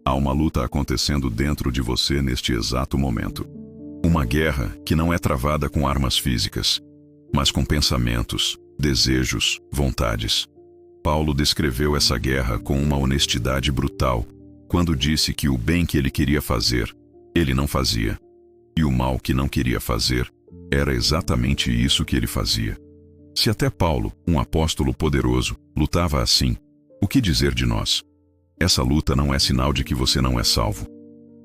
Há uma luta acontecendo dentro de você neste exato momento. Uma guerra que não é travada com armas físicas. mas com pensamentos, desejos, vontades. Paulo descreveu essa guerra com uma honestidade brutal, quando disse que o bem que ele queria fazer, ele não fazia. E o mal que não queria fazer, era exatamente isso que ele fazia. Se até Paulo, um apóstolo poderoso, lutava assim, o que dizer de nós? Essa luta não é sinal de que você não é salvo.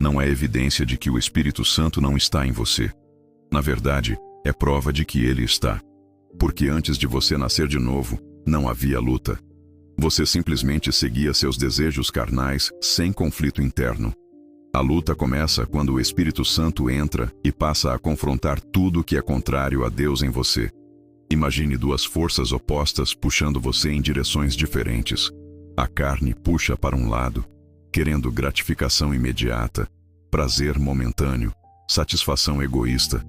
Não é evidência de que o Espírito Santo não está em você. Na verdade, é prova de que ele está. Porque antes de você nascer de novo, não havia luta. Você simplesmente seguia seus desejos carnais sem conflito interno. A luta começa quando o Espírito Santo entra e passa a confrontar tudo que é contrário a Deus em você. Imagine duas forças opostas puxando você em direções diferentes. A carne puxa para um lado, querendo gratificação imediata, prazer momentâneo, satisfação egoísta.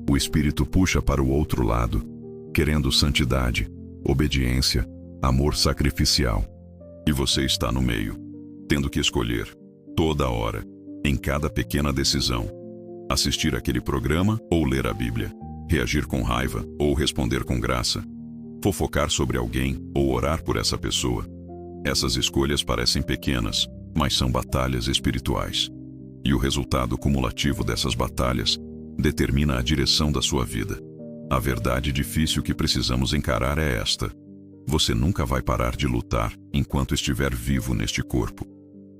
O Espírito puxa para o outro lado, querendo santidade, obediência, amor sacrificial. E você está no meio, tendo que escolher, toda hora, em cada pequena decisão. Assistir aquele programa ou ler a Bíblia. Reagir com raiva ou responder com graça. Fofocar sobre alguém ou orar por essa pessoa. Essas escolhas parecem pequenas, mas são batalhas espirituais. E o resultado cumulativo dessas batalhas determina a direção da sua vida. A verdade difícil que precisamos encarar é esta: você nunca vai parar de lutar enquanto estiver vivo neste corpo.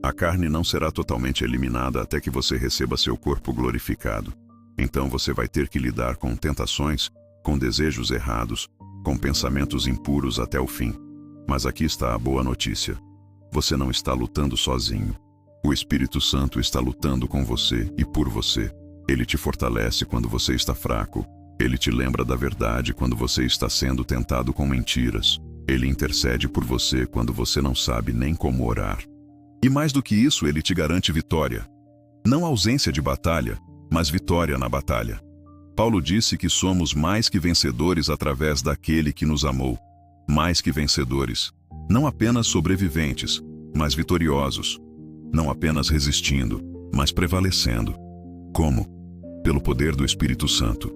A carne não será totalmente eliminada até que você receba seu corpo glorificado. Então você vai ter que lidar com tentações, com desejos errados, com pensamentos impuros até o fim. Mas aqui está a boa notícia. Você não está lutando sozinho. O Espírito Santo está lutando com você e por você. Ele te fortalece quando você está fraco. Ele te lembra da verdade quando você está sendo tentado com mentiras. Ele intercede por você quando você não sabe nem como orar. E mais do que isso, ele te garante vitória. Não ausência de batalha, mas vitória na batalha. Paulo disse que somos mais que vencedores através daquele que nos amou. Mais que vencedores. Não apenas sobreviventes, mas vitoriosos. Não apenas resistindo, mas prevalecendo. Como? Pelo poder do Espírito Santo.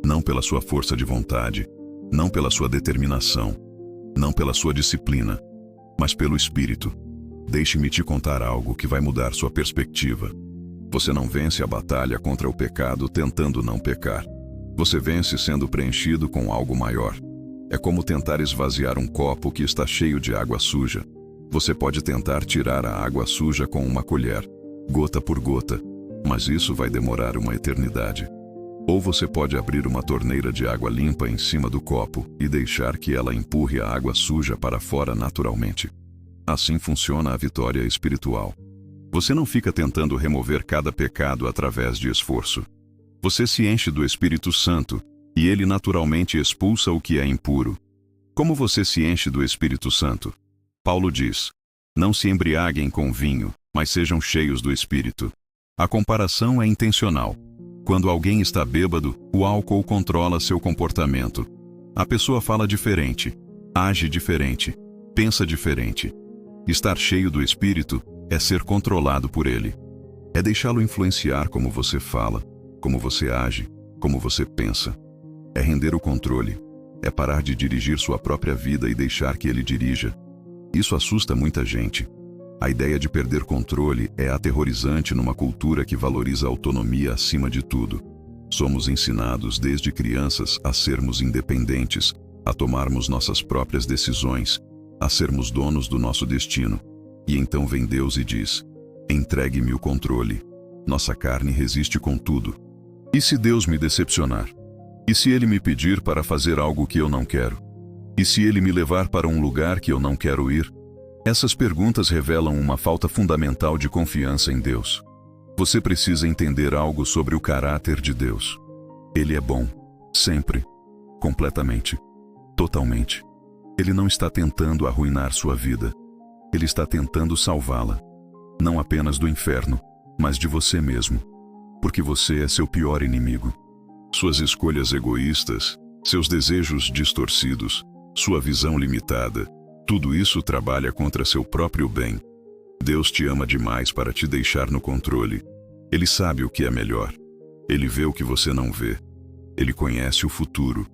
Não pela sua força de vontade, não pela sua determinação, não pela sua disciplina, mas pelo Espírito. Deixe-me te contar algo que vai mudar sua perspectiva. Você não vence a batalha contra o pecado tentando não pecar. Você vence sendo preenchido com algo maior. É como tentar esvaziar um copo que está cheio de água suja. Você pode tentar tirar a água suja com uma colher, gota por gota, mas isso vai demorar uma eternidade. Ou você pode abrir uma torneira de água limpa em cima do copo e deixar que ela empurre a água suja para fora naturalmente. Assim funciona a vitória espiritual. Você não fica tentando remover cada pecado através de esforço. Você se enche do Espírito Santo e ele naturalmente expulsa o que é impuro. Como você se enche do Espírito Santo? Paulo diz: não se embriaguem com vinho, mas sejam cheios do Espírito. A comparação é intencional. Quando alguém está bêbado, o álcool controla seu comportamento. A pessoa fala diferente, age diferente, pensa diferente. Estar cheio do Espírito é ser controlado por ele. É deixá-lo influenciar como você fala, como você age, como você pensa. É render o controle. É parar de dirigir sua própria vida e deixar que ele dirija. Isso assusta muita gente. A ideia de perder controle é aterrorizante numa cultura que valoriza a autonomia acima de tudo. Somos ensinados desde crianças a sermos independentes, a tomarmos nossas próprias decisões, a sermos donos do nosso destino. E então vem Deus e diz: entregue-me o controle. Nossa carne resiste com tudo. E se Deus me decepcionar? E se Ele me pedir para fazer algo que eu não quero? E se Ele me levar para um lugar que eu não quero ir? Essas perguntas revelam uma falta fundamental de confiança em Deus. Você precisa entender algo sobre o caráter de Deus. Ele é bom, sempre, completamente, totalmente. Ele não está tentando arruinar sua vida. Ele está tentando salvá-la. Não apenas do inferno, mas de você mesmo. Porque você é seu pior inimigo. Suas escolhas egoístas, seus desejos distorcidos, sua visão limitada, tudo isso trabalha contra seu próprio bem. Deus te ama demais para te deixar no controle. Ele sabe o que é melhor. Ele vê o que você não vê. Ele conhece o futuro.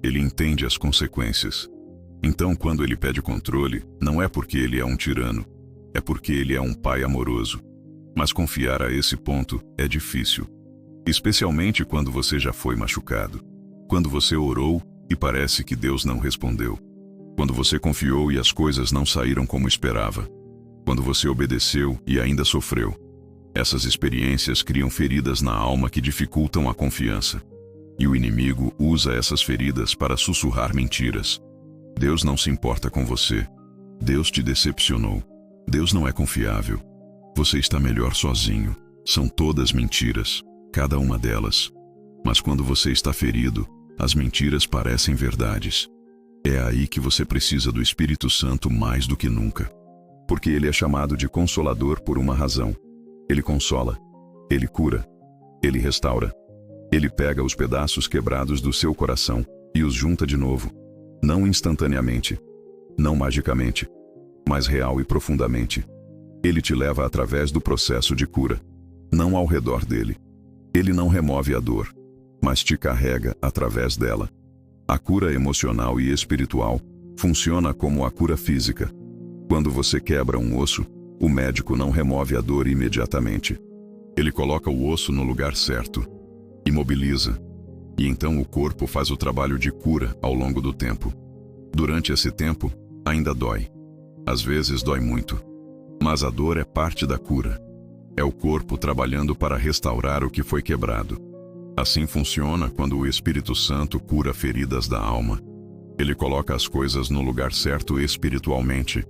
Ele entende as consequências. Então, quando ele pede controle, não é porque ele é um tirano, é porque ele é um pai amoroso. Mas confiar a esse ponto é difícil, especialmente quando você já foi machucado. Quando você orou e parece que Deus não respondeu. Quando você confiou e as coisas não saíram como esperava. Quando você obedeceu e ainda sofreu. Essas experiências criam feridas na alma que dificultam a confiança. E o inimigo usa essas feridas para sussurrar mentiras. Deus não se importa com você. Deus te decepcionou. Deus não é confiável. Você está melhor sozinho. São todas mentiras, cada uma delas. Mas quando você está ferido, as mentiras parecem verdades. É aí que você precisa do Espírito Santo mais do que nunca. Porque ele é chamado de Consolador por uma razão. Ele consola, ele cura, ele restaura. Ele pega os pedaços quebrados do seu coração e os junta de novo. Não instantaneamente, não magicamente, mas real e profundamente. Ele te leva através do processo de cura, não ao redor dele. Ele não remove a dor, mas te carrega através dela. A cura emocional e espiritual funciona como a cura física. Quando você quebra um osso, o médico não remove a dor imediatamente. Ele coloca o osso no lugar certo, imobiliza, e então o corpo faz o trabalho de cura ao longo do tempo. Durante esse tempo, ainda dói. Às vezes dói muito. Mas a dor é parte da cura. É o corpo trabalhando para restaurar o que foi quebrado. Assim funciona quando o Espírito Santo cura feridas da alma. Ele coloca as coisas no lugar certo espiritualmente.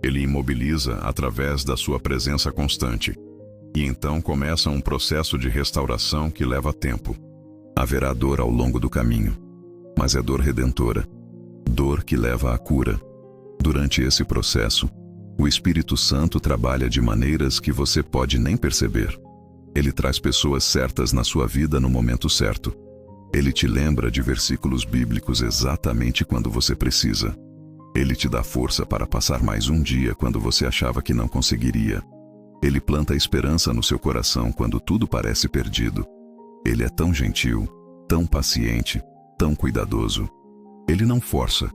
Ele imobiliza através da sua presença constante. E então começa um processo de restauração que leva tempo. Haverá dor ao longo do caminho, mas é dor redentora. Dor que leva à cura. Durante esse processo, o Espírito Santo trabalha de maneiras que você pode nem perceber. Ele traz pessoas certas na sua vida no momento certo. Ele te lembra de versículos bíblicos exatamente quando você precisa. Ele te dá força para passar mais um dia quando você achava que não conseguiria. Ele planta esperança no seu coração quando tudo parece perdido. Ele é tão gentil, tão paciente, tão cuidadoso. Ele não força,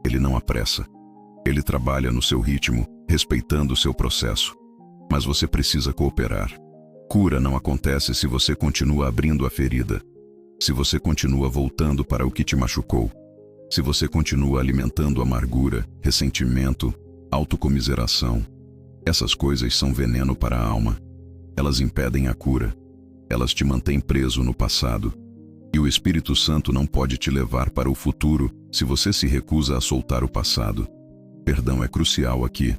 ele não apressa. Ele trabalha no seu ritmo, respeitando o seu processo. Mas você precisa cooperar. Cura não acontece se você continua abrindo a ferida. Se você continua voltando para o que te machucou. Se você continua alimentando amargura, ressentimento, autocomiseração. Essas coisas são veneno para a alma. Elas impedem a cura. Elas te mantêm preso no passado. E o Espírito Santo não pode te levar para o futuro se você se recusa a soltar o passado. Perdão é crucial aqui.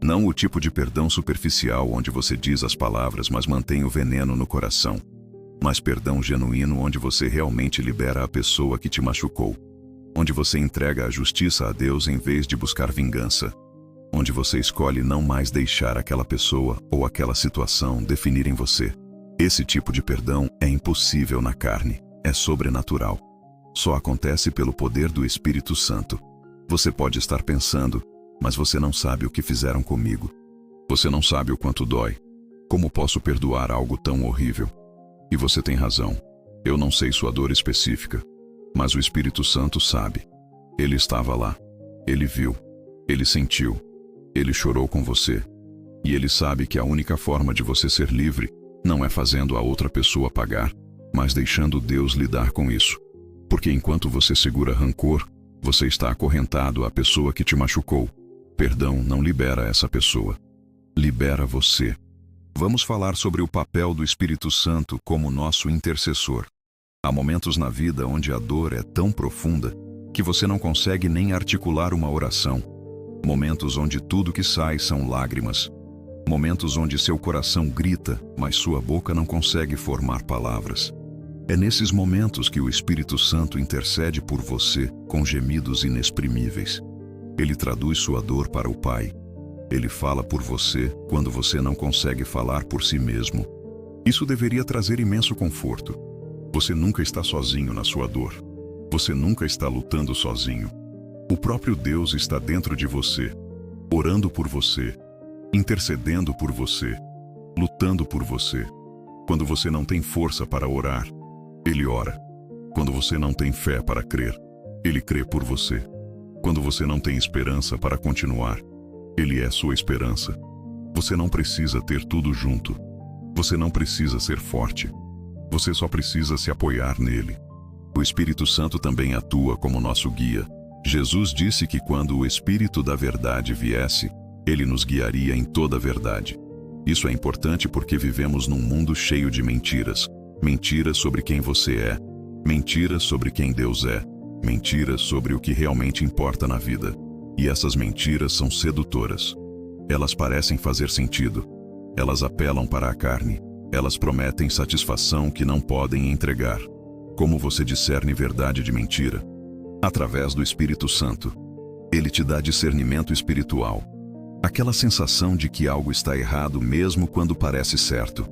Não o tipo de perdão superficial onde você diz as palavras, mas mantém o veneno no coração. Mas perdão genuíno onde você realmente libera a pessoa que te machucou. Onde você entrega a justiça a Deus em vez de buscar vingança. Onde você escolhe não mais deixar aquela pessoa ou aquela situação definirem você. Esse tipo de perdão é impossível na carne, é sobrenatural. Só acontece pelo poder do Espírito Santo. Você pode estar pensando, mas você não sabe o que fizeram comigo. Você não sabe o quanto dói. Como posso perdoar algo tão horrível? E você tem razão. Eu não sei sua dor específica, mas o Espírito Santo sabe. Ele estava lá. Ele viu. Ele sentiu. Ele chorou com você. E ele sabe que a única forma de você ser livre não é fazendo a outra pessoa pagar, mas deixando Deus lidar com isso. Porque enquanto você segura rancor, você está acorrentado à pessoa que te machucou. Perdão não libera essa pessoa. Libera você. Vamos falar sobre o papel do Espírito Santo como nosso intercessor. Há momentos na vida onde a dor é tão profunda que você não consegue nem articular uma oração. Momentos onde tudo que sai são lágrimas. Momentos onde seu coração grita, mas sua boca não consegue formar palavras. É nesses momentos que o Espírito Santo intercede por você com gemidos inexprimíveis. Ele traduz sua dor para o Pai. Ele fala por você quando você não consegue falar por si mesmo. Isso deveria trazer imenso conforto. Você nunca está sozinho na sua dor. Você nunca está lutando sozinho. O próprio Deus está dentro de você, orando por você, intercedendo por você, lutando por você. Quando você não tem força para orar, Ele ora. Quando você não tem fé para crer, Ele crê por você. Quando você não tem esperança para continuar, Ele é sua esperança. Você não precisa ter tudo junto. Você não precisa ser forte. Você só precisa se apoiar nele. O Espírito Santo também atua como nosso guia. Jesus disse que quando o Espírito da verdade viesse, ele nos guiaria em toda a verdade. Isso é importante porque vivemos num mundo cheio de mentiras. Mentiras sobre quem você é. Mentiras sobre quem Deus é. Mentiras sobre o que realmente importa na vida. E essas mentiras são sedutoras. Elas parecem fazer sentido. Elas apelam para a carne. Elas prometem satisfação que não podem entregar. Como você discerne verdade de mentira? Através do Espírito Santo. Ele te dá discernimento espiritual. Aquela sensação de que algo está errado mesmo quando parece certo.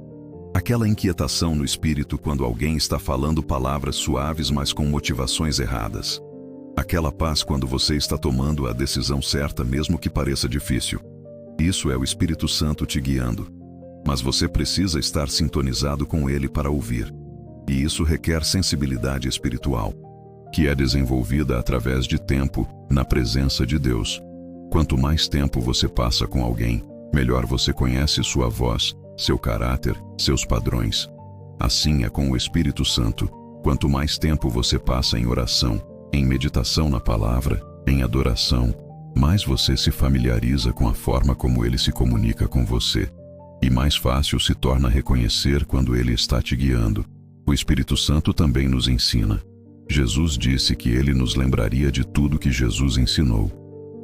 Aquela inquietação no espírito quando alguém está falando palavras suaves mas com motivações erradas. Aquela paz quando você está tomando a decisão certa mesmo que pareça difícil. Isso é o Espírito Santo te guiando. Mas você precisa estar sintonizado com ele para ouvir. E isso requer sensibilidade espiritual, que é desenvolvida através de tempo, na presença de Deus. Quanto mais tempo você passa com alguém, melhor você conhece sua voz, seu caráter, seus padrões. Assim é com o Espírito Santo. Quanto mais tempo você passa em oração, em meditação na palavra, em adoração, mais você se familiariza com a forma como ele se comunica com você. E mais fácil se torna reconhecer quando ele está te guiando. O Espírito Santo também nos ensina. Jesus disse que ele nos lembraria de tudo que Jesus ensinou.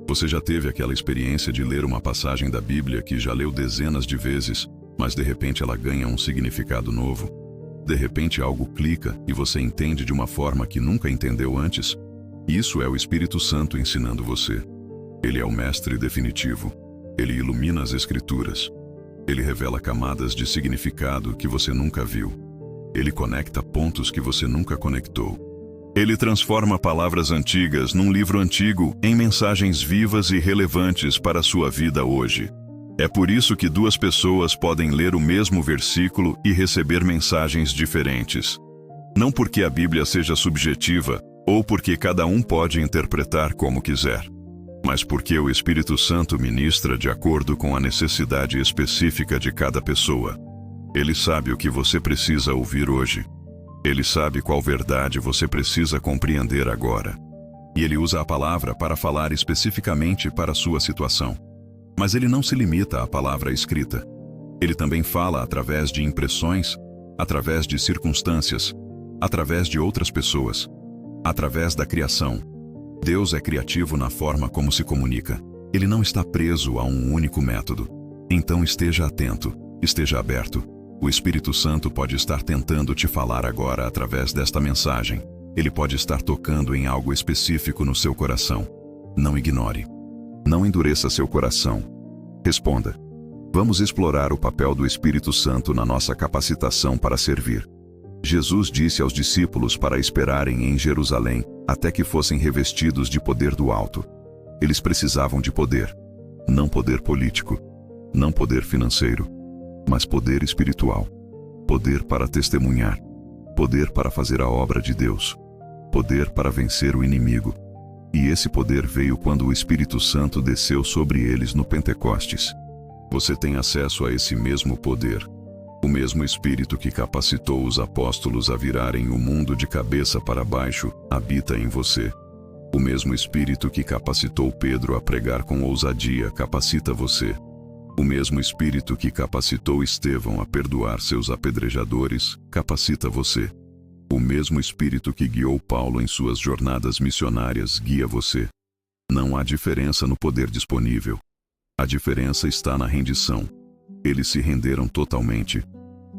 Você já teve aquela experiência de ler uma passagem da Bíblia que já leu dezenas de vezes, mas de repente ela ganha um significado novo? De repente algo clica e você entende de uma forma que nunca entendeu antes? Isso é o Espírito Santo ensinando você. Ele é o mestre definitivo. Ele ilumina as Escrituras. Ele revela camadas de significado que você nunca viu. Ele conecta pontos que você nunca conectou. Ele transforma palavras antigas num livro antigo em mensagens vivas e relevantes para a sua vida hoje. É por isso que duas pessoas podem ler o mesmo versículo e receber mensagens diferentes. Não porque a Bíblia seja subjetiva, ou porque cada um pode interpretar como quiser, mas porque o Espírito Santo ministra de acordo com a necessidade específica de cada pessoa. Ele sabe o que você precisa ouvir hoje. Ele sabe qual verdade você precisa compreender agora. E ele usa a palavra para falar especificamente para a sua situação. Mas ele não se limita à palavra escrita. Ele também fala através de impressões, através de circunstâncias, através de outras pessoas, através da criação. Deus é criativo na forma como se comunica. Ele não está preso a um único método. Então esteja atento, esteja aberto. O Espírito Santo pode estar tentando te falar agora através desta mensagem. Ele pode estar tocando em algo específico no seu coração. Não ignore. Não endureça seu coração. Responda. Vamos explorar o papel do Espírito Santo na nossa capacitação para servir. Jesus disse aos discípulos para esperarem em Jerusalém até que fossem revestidos de poder do alto. Eles precisavam de poder. Não poder político. Não poder financeiro. Mas poder espiritual. Poder para testemunhar. Poder para fazer a obra de Deus. Poder para vencer o inimigo. E esse poder veio quando o Espírito Santo desceu sobre eles no Pentecostes. Você tem acesso a esse mesmo poder. O mesmo Espírito que capacitou os apóstolos a virarem o mundo de cabeça para baixo, habita em você. O mesmo Espírito que capacitou Pedro a pregar com ousadia, capacita você. O mesmo Espírito que capacitou Estevão a perdoar seus apedrejadores, capacita você. O mesmo Espírito que guiou Paulo em suas jornadas missionárias, guia você. Não há diferença no poder disponível. A diferença está na rendição. Eles se renderam totalmente.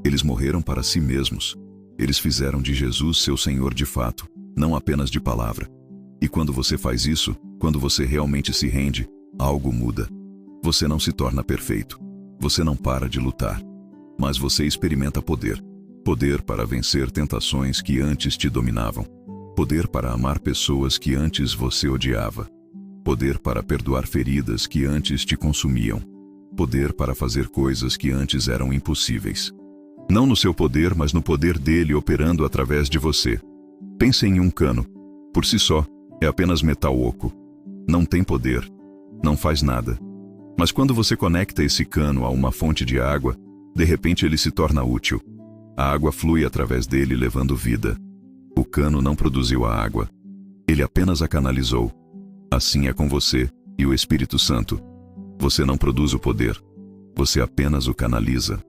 Eles morreram para si mesmos. Eles fizeram de Jesus seu Senhor de fato, não apenas de palavra. E quando você faz isso, quando você realmente se rende, algo muda. Você não se torna perfeito. Você não para de lutar. Mas você experimenta poder. Poder para vencer tentações que antes te dominavam. Poder para amar pessoas que antes você odiava. Poder para perdoar feridas que antes te consumiam. Poder para fazer coisas que antes eram impossíveis. Não no seu poder, mas no poder dele operando através de você. Pense em um cano. Por si só, É apenas metal oco. Não tem poder. Não faz nada. Mas quando você conecta esse cano a uma fonte de água, de repente ele se torna útil. A água flui através dele, levando vida. O cano não produziu a água. Ele apenas a canalizou. Assim é com você e o Espírito Santo. Você não produz o poder. Você apenas o canaliza.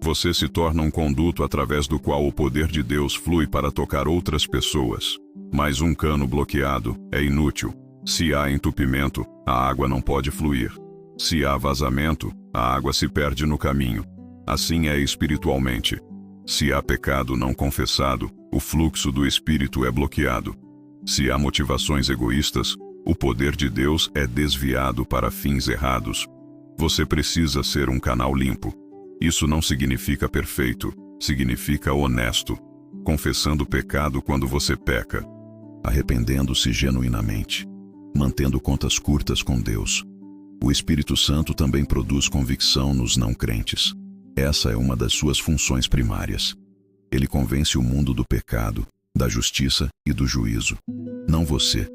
Você se torna um conduto através do qual o poder de Deus flui para tocar outras pessoas. Mas um cano bloqueado é inútil. Se há entupimento, a água não pode fluir. Se há vazamento, a água se perde no caminho. Assim é espiritualmente. Se há pecado não confessado, o fluxo do Espírito é bloqueado. Se há motivações egoístas, o poder de Deus é desviado para fins errados. Você precisa ser um canal limpo. Isso não significa perfeito, significa honesto, confessando o pecado quando você peca, arrependendo-se genuinamente, mantendo contas curtas com Deus. O Espírito Santo também produz convicção nos não crentes. Essa é uma das suas funções primárias. Ele convence o mundo do pecado, da justiça e do juízo. Não você.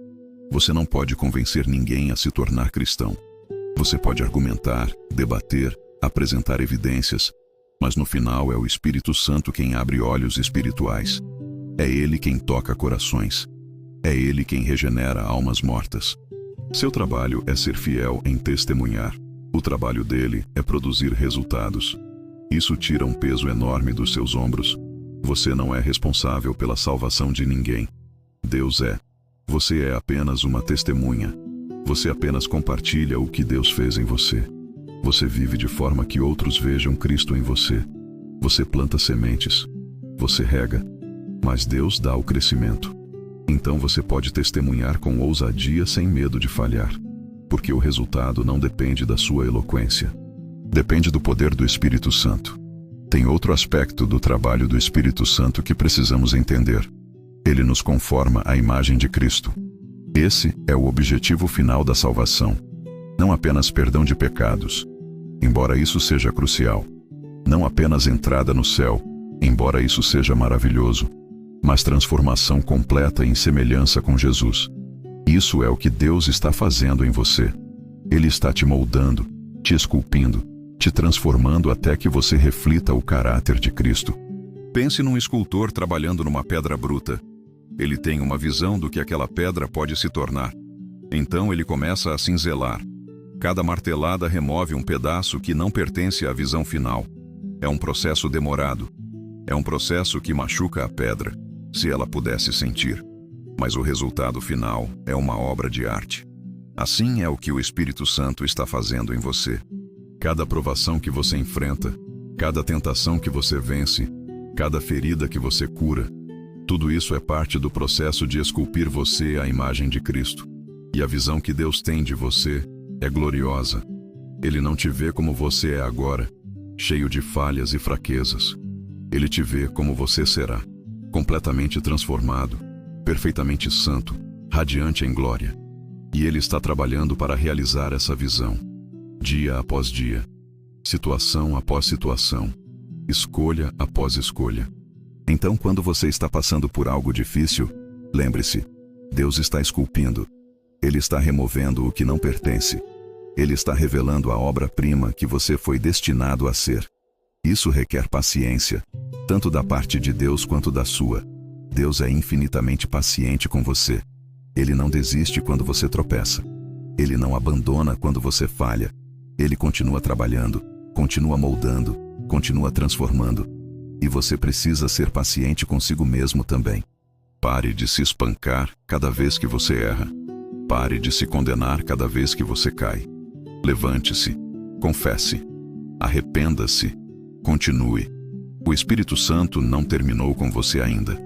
Você não pode convencer ninguém a se tornar cristão. Você pode argumentar, debater, apresentar evidências, mas no final é o Espírito Santo quem abre olhos espirituais. É Ele quem toca corações. É Ele quem regenera almas mortas. Seu trabalho é ser fiel em testemunhar. O trabalho dele é produzir resultados. Isso tira um peso enorme dos seus ombros. Você não é responsável pela salvação de ninguém. Deus é. Você é apenas uma testemunha. Você apenas compartilha o que Deus fez em você. Você vive de forma que outros vejam Cristo em você. Você planta sementes. Você rega. Mas Deus dá o crescimento. Então você pode testemunhar com ousadia sem medo de falhar. Porque o resultado não depende da sua eloquência. Depende do poder do Espírito Santo. Tem outro aspecto do trabalho do Espírito Santo que precisamos entender. Ele nos conforma à imagem de Cristo. Esse é o objetivo final da salvação. Não apenas perdão de pecados, embora isso seja crucial. Não apenas entrada no céu, embora isso seja maravilhoso, mas transformação completa em semelhança com Jesus. Isso é o que Deus está fazendo em você. Ele está te moldando, te esculpindo, te transformando até que você reflita o caráter de Cristo. Pense num escultor trabalhando numa pedra bruta. Ele tem uma visão do que aquela pedra pode se tornar. Então ele começa a cinzelar. Cada martelada remove um pedaço que não pertence à visão final. É um processo demorado. É um processo que machuca a pedra, se ela pudesse sentir. Mas o resultado final é uma obra de arte. Assim é o que o Espírito Santo está fazendo em você. Cada provação que você enfrenta, cada tentação que você vence, cada ferida que você cura, tudo isso é parte do processo de esculpir você à imagem de Cristo. E a visão que Deus tem de você é gloriosa. Ele não te vê como você é agora, cheio de falhas e fraquezas. Ele te vê como você será, completamente transformado, perfeitamente santo, radiante em glória. E Ele está trabalhando para realizar essa visão, dia após dia, situação após situação, escolha após escolha. Então, quando você está passando por algo difícil, lembre-se, Deus está esculpindo. Ele está removendo o que não pertence. Ele está revelando a obra-prima que você foi destinado a ser. Isso requer paciência, tanto da parte de Deus quanto da sua. Deus é infinitamente paciente com você. Ele não desiste quando você tropeça. Ele não abandona quando você falha. Ele continua trabalhando, continua moldando, continua transformando. E você precisa ser paciente consigo mesmo também. Pare de se espancar cada vez que você erra. Pare de se condenar cada vez que você cai. Levante-se, confesse, arrependa-se, continue. O Espírito Santo não terminou com você ainda.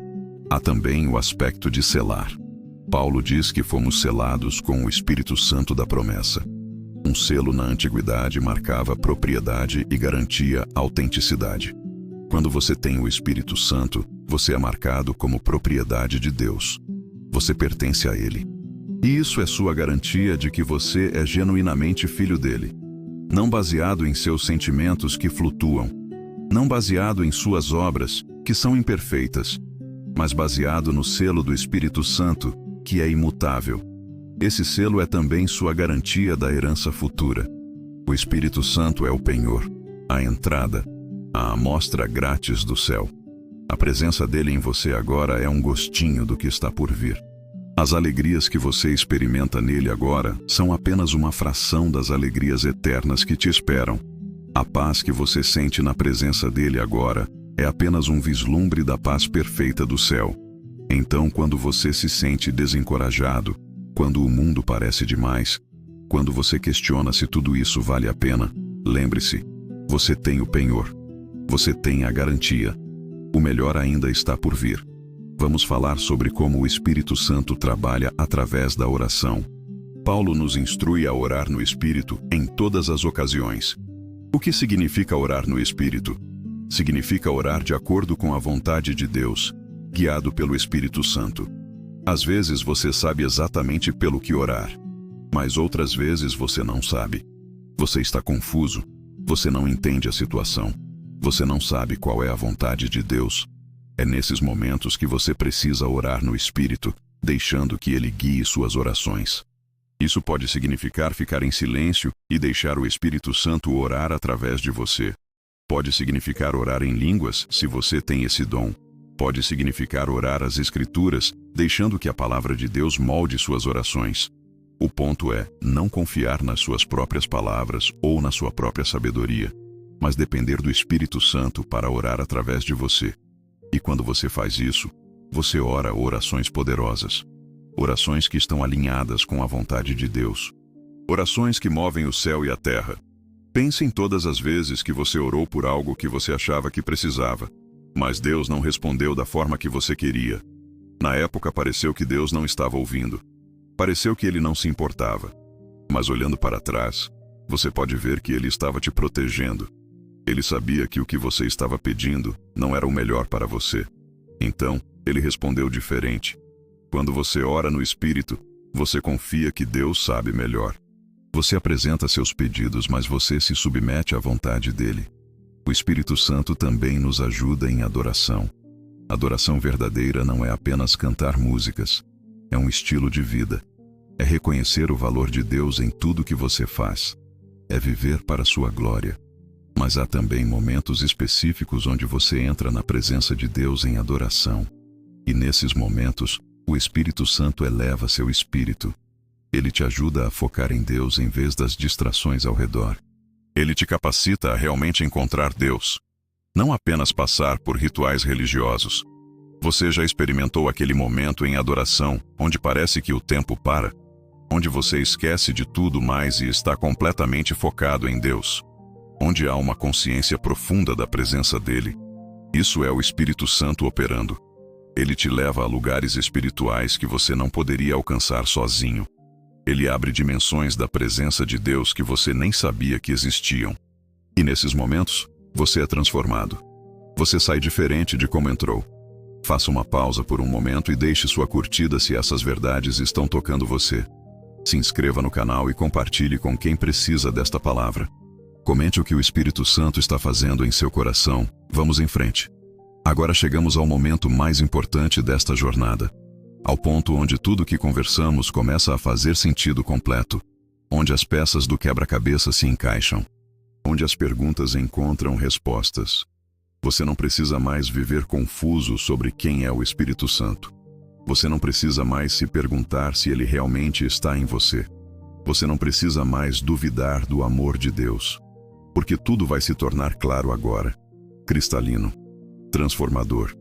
Há também o aspecto de selar. Paulo diz que fomos selados com o Espírito Santo da promessa. Um selo na antiguidade marcava propriedade e garantia autenticidade. Quando você tem o Espírito Santo, você é marcado como propriedade de Deus. Você pertence a Ele. E isso é sua garantia de que você é genuinamente filho dele. Não baseado em seus sentimentos que flutuam. Não baseado em suas obras, que são imperfeitas. Mas baseado no selo do Espírito Santo, que é imutável. Esse selo é também sua garantia da herança futura. O Espírito Santo é o penhor, a entrada, a amostra grátis do céu. A presença dele em você agora é um gostinho do que está por vir. As alegrias que você experimenta nele agora são apenas uma fração das alegrias eternas que te esperam. A paz que você sente na presença dele agora é apenas um vislumbre da paz perfeita do céu. Então, quando você se sente desencorajado, quando o mundo parece demais, quando você questiona se tudo isso vale a pena, lembre-se, você tem o penhor. Você tem a garantia. O melhor ainda está por vir. Vamos falar sobre como o Espírito Santo trabalha através da oração. Paulo nos instrui a orar no Espírito em todas as ocasiões. O que significa orar no Espírito? Significa orar de acordo com a vontade de Deus, guiado pelo Espírito Santo. Às vezes você sabe exatamente pelo que orar, mas outras vezes você não sabe. Você está confuso, você não entende a situação, você não sabe qual é a vontade de Deus. É nesses momentos que você precisa orar no Espírito, deixando que Ele guie suas orações. Isso pode significar ficar em silêncio e deixar o Espírito Santo orar através de você. Pode significar orar em línguas, se você tem esse dom. Pode significar orar as Escrituras, deixando que a palavra de Deus molde suas orações. O ponto é não confiar nas suas próprias palavras ou na sua própria sabedoria, mas depender do Espírito Santo para orar através de você. E quando você faz isso, você ora orações poderosas. Orações que estão alinhadas com a vontade de Deus. Orações que movem o céu e a terra. Pense em todas as vezes que você orou por algo que você achava que precisava, mas Deus não respondeu da forma que você queria. Na época pareceu que Deus não estava ouvindo. Pareceu que Ele não se importava. Mas olhando para trás, você pode ver que Ele estava te protegendo. Ele sabia que o que você estava pedindo não era o melhor para você. Então, Ele respondeu diferente. Quando você ora no Espírito, você confia que Deus sabe melhor. Você apresenta seus pedidos, mas você se submete à vontade dele. O Espírito Santo também nos ajuda em adoração. Adoração verdadeira não é apenas cantar músicas. É um estilo de vida. É reconhecer o valor de Deus em tudo que você faz. É viver para sua glória. Mas há também momentos específicos onde você entra na presença de Deus em adoração. E nesses momentos, o Espírito Santo eleva seu espírito. Ele te ajuda a focar em Deus em vez das distrações ao redor. Ele te capacita a realmente encontrar Deus. Não apenas passar por rituais religiosos. Você já experimentou aquele momento em adoração, onde parece que o tempo para? Onde você esquece de tudo mais e está completamente focado em Deus? Onde há uma consciência profunda da presença dele? Isso é o Espírito Santo operando. Ele te leva a lugares espirituais que você não poderia alcançar sozinho. Ele abre dimensões da presença de Deus que você nem sabia que existiam. E nesses momentos, você é transformado. Você sai diferente de como entrou. Faça uma pausa por um momento e deixe sua curtida se essas verdades estão tocando você. Se inscreva no canal e compartilhe com quem precisa desta palavra. Comente o que o Espírito Santo está fazendo em seu coração. Vamos em frente. Agora chegamos ao momento mais importante desta jornada. Ao ponto onde tudo que conversamos começa a fazer sentido completo. Onde as peças do quebra-cabeça se encaixam. Onde as perguntas encontram respostas. Você não precisa mais viver confuso sobre quem é o Espírito Santo. Você não precisa mais se perguntar se ele realmente está em você. Você não precisa mais duvidar do amor de Deus. Porque tudo vai se tornar claro agora. Cristalino. Transformador.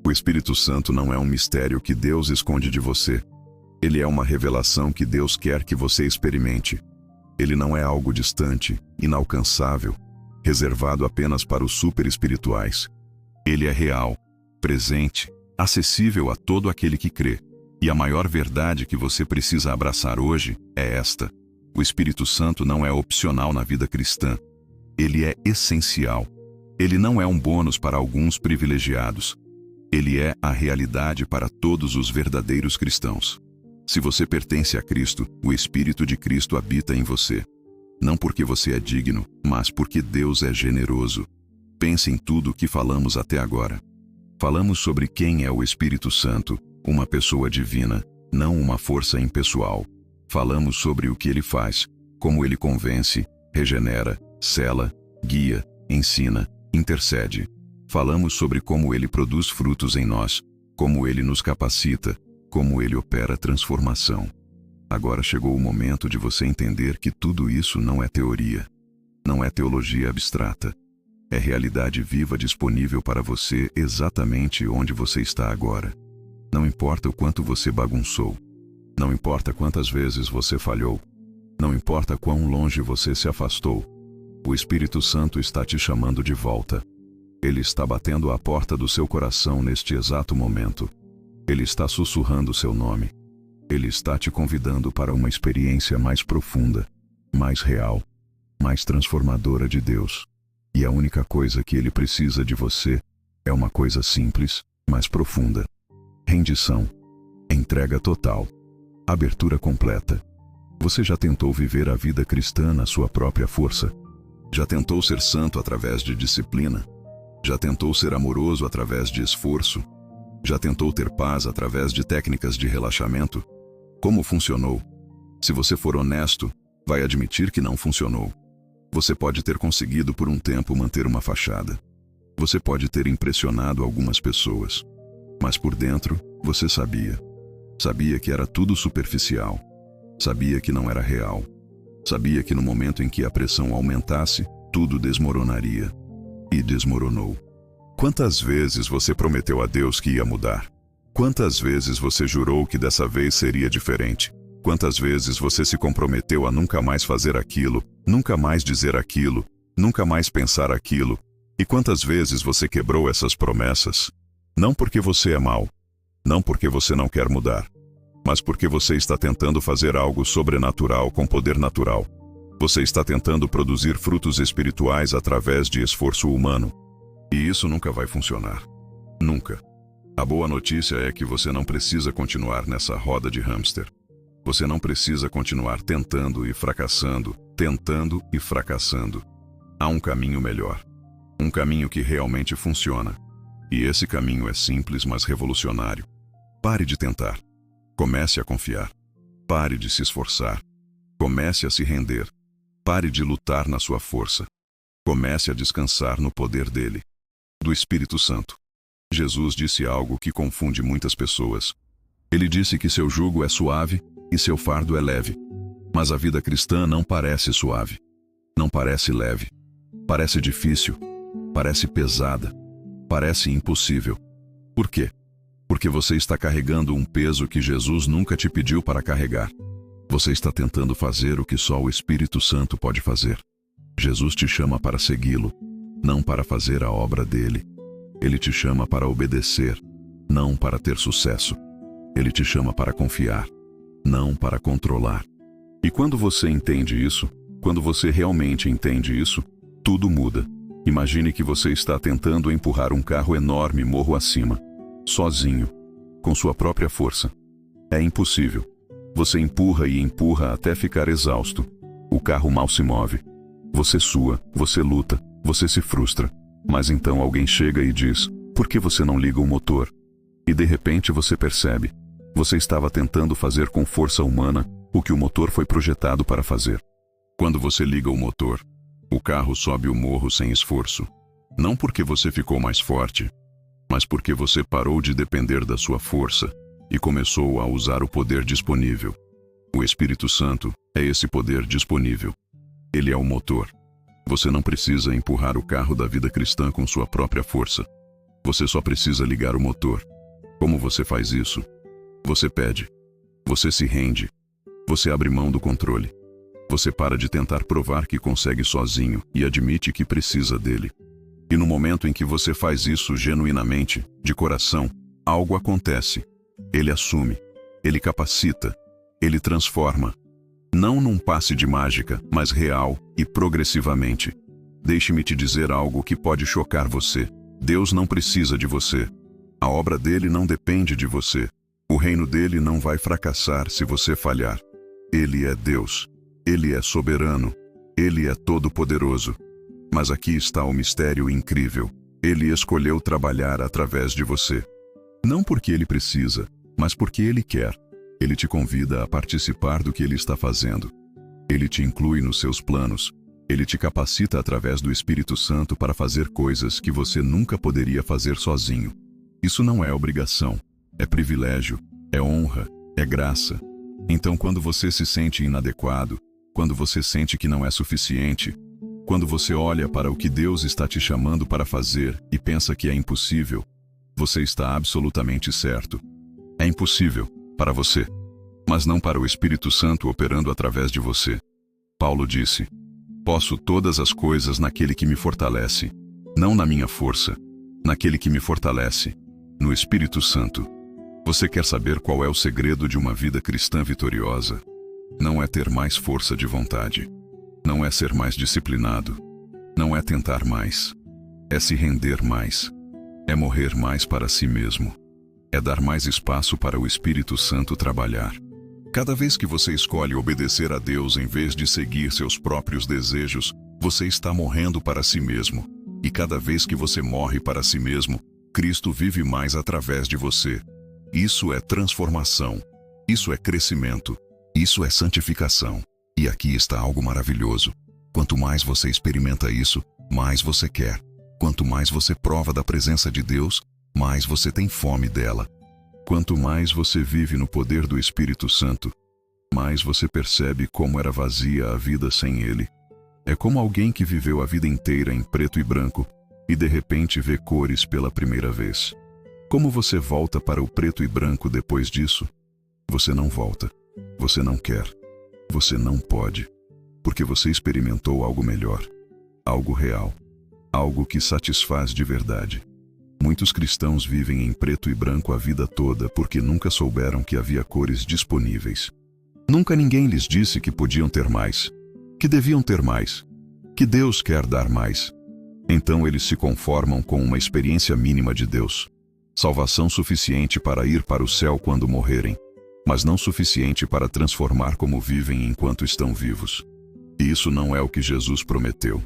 O Espírito Santo não é um mistério que Deus esconde de você. Ele é uma revelação que Deus quer que você experimente. Ele não é algo distante, inalcançável, reservado apenas para os super-espirituais. Ele é real, presente, acessível a todo aquele que crê. E a maior verdade que você precisa abraçar hoje é esta: o Espírito Santo não é opcional na vida cristã. Ele é essencial. Ele não é um bônus para alguns privilegiados. Ele é a realidade para todos os verdadeiros cristãos. Se você pertence a Cristo, o Espírito de Cristo habita em você. Não porque você é digno, mas porque Deus é generoso. Pense em tudo o que falamos até agora. Falamos sobre quem é o Espírito Santo, uma pessoa divina, não uma força impessoal. Falamos sobre o que ele faz, como ele convence, regenera, sela, guia, ensina, intercede. Falamos sobre como ele produz frutos em nós, como ele nos capacita, como ele opera transformação. Agora chegou o momento de você entender que tudo isso não é teoria, não é teologia abstrata. É realidade viva disponível para você exatamente onde você está agora. Não importa o quanto você bagunçou. Não importa quantas vezes você falhou. Não importa quão longe você se afastou. O Espírito Santo está te chamando de volta. Ele está batendo à porta do seu coração neste exato momento. Ele está sussurrando seu nome. Ele está te convidando para uma experiência mais profunda, mais real, mais transformadora de Deus. E a única coisa que ele precisa de você é uma coisa simples, mas profunda. Rendição. Entrega total. Abertura completa. Você já tentou viver a vida cristã na sua própria força? Já tentou ser santo através de disciplina? Já tentou ser amoroso através de esforço? Já tentou ter paz através de técnicas de relaxamento? Como funcionou? Se você for honesto, vai admitir que não funcionou. Você pode ter conseguido por um tempo manter uma fachada. Você pode ter impressionado algumas pessoas. Mas por dentro, você sabia. Sabia que era tudo superficial. Sabia que não era real. Sabia que no momento em que a pressão aumentasse, tudo desmoronaria. E desmoronou. Quantas vezes você prometeu a Deus que ia mudar? Quantas vezes você jurou que dessa vez seria diferente? Quantas vezes você se comprometeu a nunca mais fazer aquilo, nunca mais dizer aquilo, nunca mais pensar aquilo? E quantas vezes você quebrou essas promessas? Não porque você é mau, não porque você não quer mudar, mas porque você está tentando fazer algo sobrenatural com poder natural. Você está tentando produzir frutos espirituais através de esforço humano. E isso nunca vai funcionar. Nunca. A boa notícia é que você não precisa continuar nessa roda de hamster. Você não precisa continuar tentando e fracassando, tentando e fracassando. Há um caminho melhor. Um caminho que realmente funciona. E esse caminho é simples, mas revolucionário. Pare de tentar. Comece a confiar. Pare de se esforçar. Comece a se render. Pare de lutar na sua força. Comece a descansar no poder dele. Do Espírito Santo. Jesus disse algo que confunde muitas pessoas. Ele disse que seu jugo é suave e seu fardo é leve. Mas a vida cristã não parece suave. Não parece leve. Parece difícil. Parece pesada. Parece impossível. Por quê? Porque você está carregando um peso que Jesus nunca te pediu para carregar. Você está tentando fazer o que só o Espírito Santo pode fazer. Jesus te chama para segui-lo, não para fazer a obra dele. Ele te chama para obedecer, não para ter sucesso. Ele te chama para confiar, não para controlar. E quando você entende isso, quando você realmente entende isso, tudo muda. Imagine que você está tentando empurrar um carro enorme morro acima, sozinho, com sua própria força. É impossível. Você empurra e empurra até ficar exausto. O carro mal se move. Você sua, você luta, você se frustra. Mas então alguém chega e diz: por que você não liga o motor? E de repente você percebe. Você estava tentando fazer com força humana o que o motor foi projetado para fazer. Quando você liga o motor, o carro sobe o morro sem esforço. Não porque você ficou mais forte, mas porque você parou de depender da sua força e começou a usar o poder disponível. O Espírito Santo é esse poder disponível. Ele é o motor. Você não precisa empurrar o carro da vida cristã com sua própria força. Você só precisa ligar o motor. Como você faz isso? Você pede. Você se rende. Você abre mão do controle. Você para de tentar provar que consegue sozinho e admite que precisa dele. E no momento em que você faz isso genuinamente, de coração, algo acontece. Ele assume. Ele capacita. Ele transforma. Não num passe de mágica, mas real e progressivamente. Deixe-me te dizer algo que pode chocar você. Deus não precisa de você. A obra dele não depende de você. O reino dele não vai fracassar se você falhar. Ele é Deus. Ele é soberano. Ele é todo-poderoso. Mas aqui está o mistério incrível. Ele escolheu trabalhar através de você. Não porque ele precisa, mas porque ele quer. Ele te convida a participar do que ele está fazendo. Ele te inclui nos seus planos. Ele te capacita através do Espírito Santo para fazer coisas que você nunca poderia fazer sozinho. Isso não é obrigação, é privilégio, é honra, é graça. Então, quando você se sente inadequado, quando você sente que não é suficiente, quando você olha para o que Deus está te chamando para fazer e pensa que é impossível, você está absolutamente certo. É impossível para você, mas não para o Espírito Santo operando através de você. Paulo disse: posso todas as coisas naquele que me fortalece, não na minha força, naquele que me fortalece, no Espírito Santo. Você quer saber qual é o segredo de uma vida cristã vitoriosa? Não é ter mais força de vontade. Não é ser mais disciplinado. Não é tentar mais. É se render mais. É morrer mais para si mesmo. É dar mais espaço para o Espírito Santo trabalhar. Cada vez que você escolhe obedecer a Deus em vez de seguir seus próprios desejos, você está morrendo para si mesmo. E cada vez que você morre para si mesmo, Cristo vive mais através de você. Isso é transformação. Isso é crescimento. Isso é santificação. E aqui está algo maravilhoso. Quanto mais você experimenta isso, mais você quer. Quanto mais você prova da presença de Deus, mais você tem fome dela. Quanto mais você vive no poder do Espírito Santo, mais você percebe como era vazia a vida sem ele. É como alguém que viveu a vida inteira em preto e branco e de repente vê cores pela primeira vez. Como você volta para o preto e branco depois disso? Você não volta. Você não quer. Você não pode. Porque você experimentou algo melhor. Algo real. Algo que satisfaz de verdade. Muitos cristãos vivem em preto e branco a vida toda porque nunca souberam que havia cores disponíveis. Nunca ninguém lhes disse que podiam ter mais, que deviam ter mais, que Deus quer dar mais. Então eles se conformam com uma experiência mínima de Deus. Salvação suficiente para ir para o céu quando morrerem, mas não suficiente para transformar como vivem enquanto estão vivos. E isso não é o que Jesus prometeu.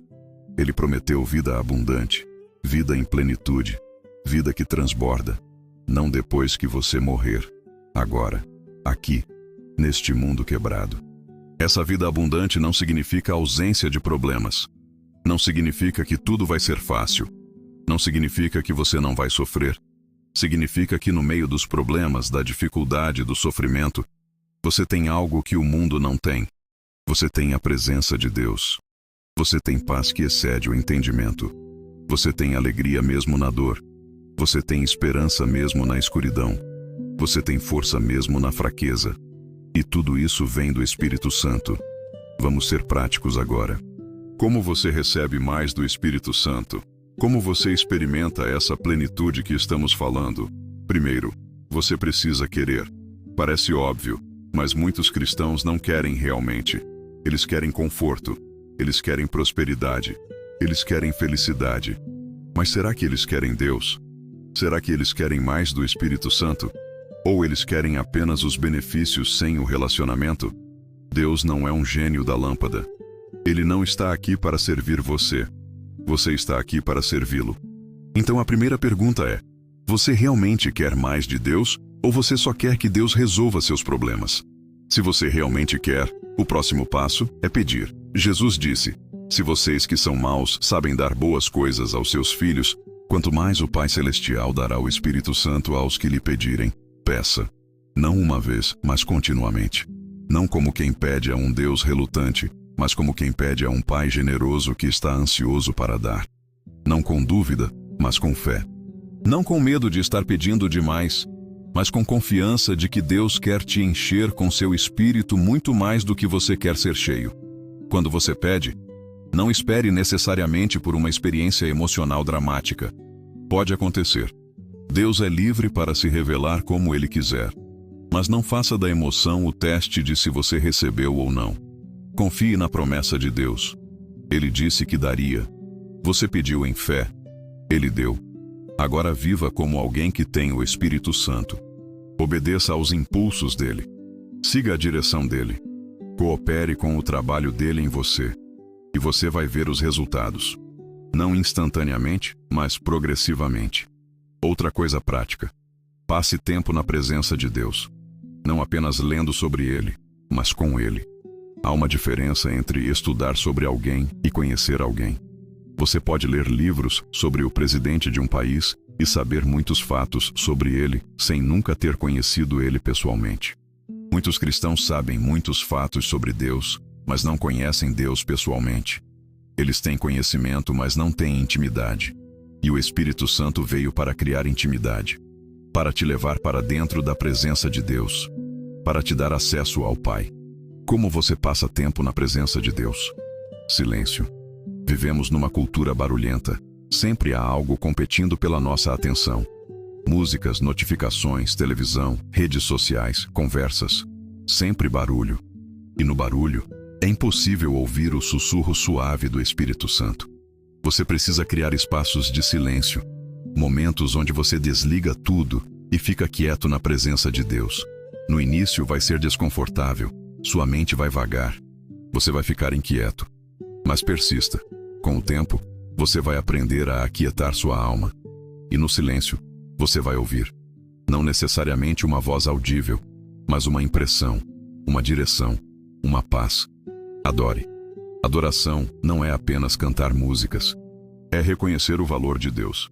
Ele prometeu vida abundante, vida em plenitude, vida que transborda, não depois que você morrer, agora, aqui, neste mundo quebrado. Essa vida abundante não significa ausência de problemas. Não significa que tudo vai ser fácil. Não significa que você não vai sofrer. Significa que no meio dos problemas, da dificuldade, do sofrimento, você tem algo que o mundo não tem. Você tem a presença de Deus. Você tem paz que excede o entendimento. Você tem alegria mesmo na dor. Você tem esperança mesmo na escuridão. Você tem força mesmo na fraqueza. E tudo isso vem do Espírito Santo. Vamos ser práticos agora. Como você recebe mais do Espírito Santo? Como você experimenta essa plenitude que estamos falando? Primeiro, você precisa querer. Parece óbvio, mas muitos cristãos não querem realmente. Eles querem conforto. Eles querem prosperidade. Eles querem felicidade. Mas será que eles querem Deus? Será que eles querem mais do Espírito Santo? Ou eles querem apenas os benefícios sem o relacionamento? Deus não é um gênio da lâmpada. Ele não está aqui para servir você. Você está aqui para servi-lo. Então a primeira pergunta é: você realmente quer mais de Deus ou você só quer que Deus resolva seus problemas? Se você realmente quer, o próximo passo é pedir. Jesus disse: se vocês que são maus sabem dar boas coisas aos seus filhos, quanto mais o Pai Celestial dará o Espírito Santo aos que lhe pedirem. Peça. Não uma vez, mas continuamente. Não como quem pede a um Deus relutante, mas como quem pede a um Pai generoso que está ansioso para dar. Não com dúvida, mas com fé. Não com medo de estar pedindo demais, mas com confiança de que Deus quer te encher com seu espírito muito mais do que você quer ser cheio. Quando você pede, não espere necessariamente por uma experiência emocional dramática. Pode acontecer. Deus é livre para se revelar como Ele quiser. Mas não faça da emoção o teste de se você recebeu ou não. Confie na promessa de Deus. Ele disse que daria. Você pediu em fé. Ele deu. Agora viva como alguém que tem o Espírito Santo. Obedeça aos impulsos dele. Siga a direção dele. Coopere com o trabalho dele em você. E você vai ver os resultados. Não instantaneamente, mas progressivamente. Outra coisa prática. Passe tempo na presença de Deus. não apenas lendo sobre ele, mas com ele. Há uma diferença entre estudar sobre alguém e conhecer alguém. Você pode ler livros sobre o presidente de um país e saber muitos fatos sobre ele sem nunca ter conhecido ele pessoalmente. Muitos cristãos sabem muitos fatos sobre Deus, mas não conhecem Deus pessoalmente. Eles têm conhecimento, mas não têm intimidade. E o Espírito Santo veio para criar intimidade, para te levar para dentro da presença de Deus, para te dar acesso ao Pai. Como você passa tempo na presença de Deus? Silêncio. Vivemos numa cultura barulhenta. Sempre há algo competindo pela nossa atenção. Músicas, notificações, televisão, redes sociais, conversas. Sempre barulho. E no barulho, é impossível ouvir o sussurro suave do Espírito Santo. Você precisa criar espaços de silêncio, momentos onde você desliga tudo e fica quieto na presença de Deus. No início vai ser desconfortável, sua mente vai vagar, você vai ficar inquieto. Mas persista. Com o tempo, você vai aprender a aquietar sua alma. E no silêncio, você vai ouvir. Não necessariamente uma voz audível, mas uma impressão, uma direção, uma paz. Adore. Adoração não é apenas cantar músicas. É reconhecer o valor de Deus.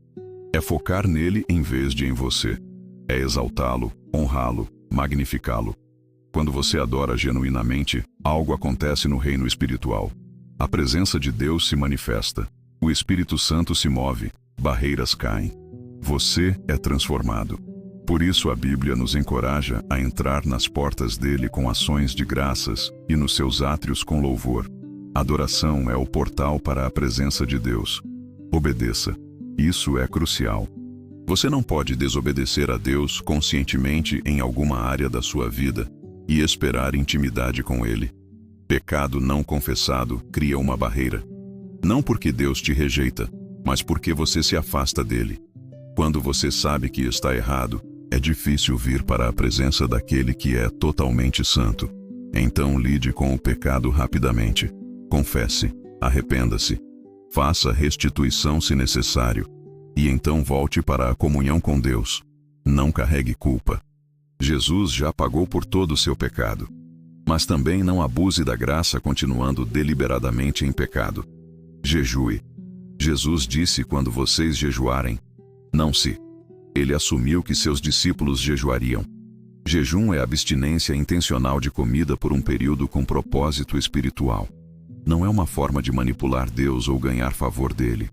É focar nele em vez de em você. É exaltá-lo, honrá-lo, magnificá-lo. Quando você adora genuinamente, algo acontece no reino espiritual. A presença de Deus se manifesta. O Espírito Santo se move, barreiras caem. Você é transformado. Por isso a Bíblia nos encoraja a entrar nas portas dele com ações de graças e nos seus átrios com louvor. Adoração é o portal para a presença de Deus. Obedeça. Isso é crucial. Você não pode desobedecer a Deus conscientemente em alguma área da sua vida e esperar intimidade com ele. Pecado não confessado cria uma barreira. Não porque Deus te rejeita, mas porque você se afasta dele. Quando você sabe que está errado, é difícil vir para a presença daquele que é totalmente santo. Então lide com o pecado rapidamente. Confesse, arrependa-se, faça restituição se necessário, e então volte para a comunhão com Deus. Não carregue culpa. Jesus já pagou por todo o seu pecado. Mas também não abuse da graça continuando deliberadamente em pecado. Jejue. Jesus disse: quando vocês jejuarem, não se. Ele assumiu que seus discípulos jejuariam. Jejum é abstinência intencional de comida por um período com propósito espiritual. Não é uma forma de manipular Deus ou ganhar favor dele.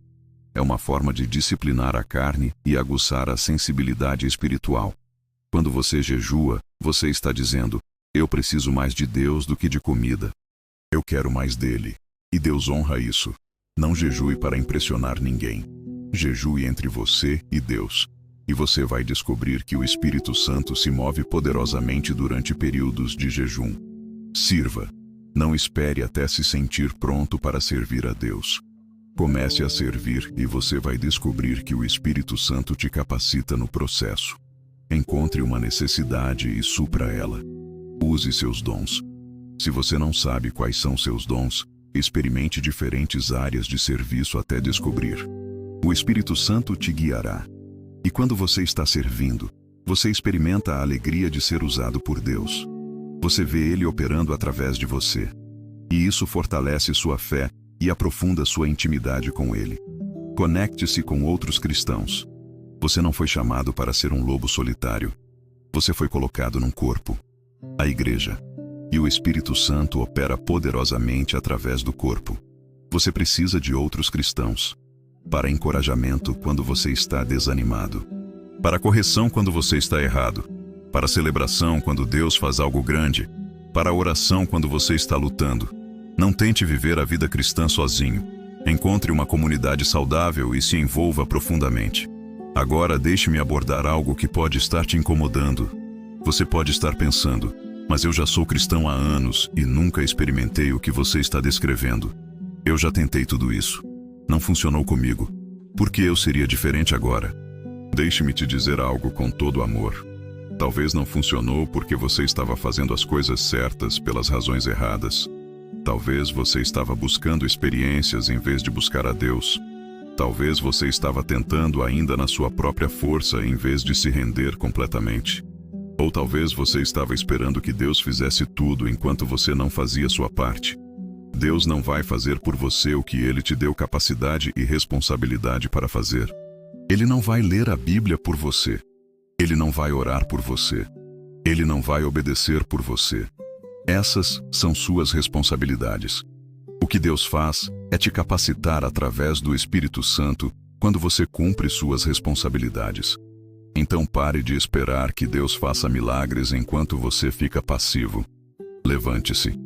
É uma forma de disciplinar a carne e aguçar a sensibilidade espiritual. Quando você jejua, você está dizendo: eu preciso mais de Deus do que de comida. Eu quero mais dele. E Deus honra isso. Não jejue para impressionar ninguém. Jejue entre você e Deus. E você vai descobrir que o Espírito Santo se move poderosamente durante períodos de jejum. Sirva. Não espere até se sentir pronto para servir a Deus. Comece a servir e você vai descobrir que o Espírito Santo te capacita no processo. Encontre uma necessidade e supra ela. Use seus dons. Se você não sabe quais são seus dons, experimente diferentes áreas de serviço até descobrir. O Espírito Santo te guiará. E quando você está servindo, você experimenta a alegria de ser usado por Deus. Você vê Ele operando através de você. E isso fortalece sua fé e aprofunda sua intimidade com Ele. Conecte-se com outros cristãos. Você não foi chamado para ser um lobo solitário. Você foi colocado num corpo, a igreja. E o Espírito Santo opera poderosamente através do corpo. Você precisa de outros cristãos. Para encorajamento quando você está desanimado. Para correção quando você está errado. Para celebração quando Deus faz algo grande. Para oração quando você está lutando. Não tente viver a vida cristã sozinho. Encontre uma comunidade saudável e se envolva profundamente. Agora deixe-me abordar algo que pode estar te incomodando. Você pode estar pensando: mas eu já sou cristão há anos e nunca experimentei o que você está descrevendo. Eu já tentei tudo isso. Não funcionou comigo. Por que eu seria diferente agora? Deixe-me te dizer algo com todo amor. Talvez não funcionou porque você estava fazendo as coisas certas pelas razões erradas. Talvez você estava buscando experiências em vez de buscar a Deus. Talvez você estava tentando ainda na sua própria força em vez de se render completamente. Ou talvez você estava esperando que Deus fizesse tudo enquanto você não fazia sua parte. Deus não vai fazer por você o que Ele te deu capacidade e responsabilidade para fazer. Ele não vai ler a Bíblia por você. Ele não vai orar por você. Ele não vai obedecer por você. Essas são suas responsabilidades. O que Deus faz é te capacitar através do Espírito Santo quando você cumpre suas responsabilidades. Então pare de esperar que Deus faça milagres enquanto você fica passivo. Levante-se.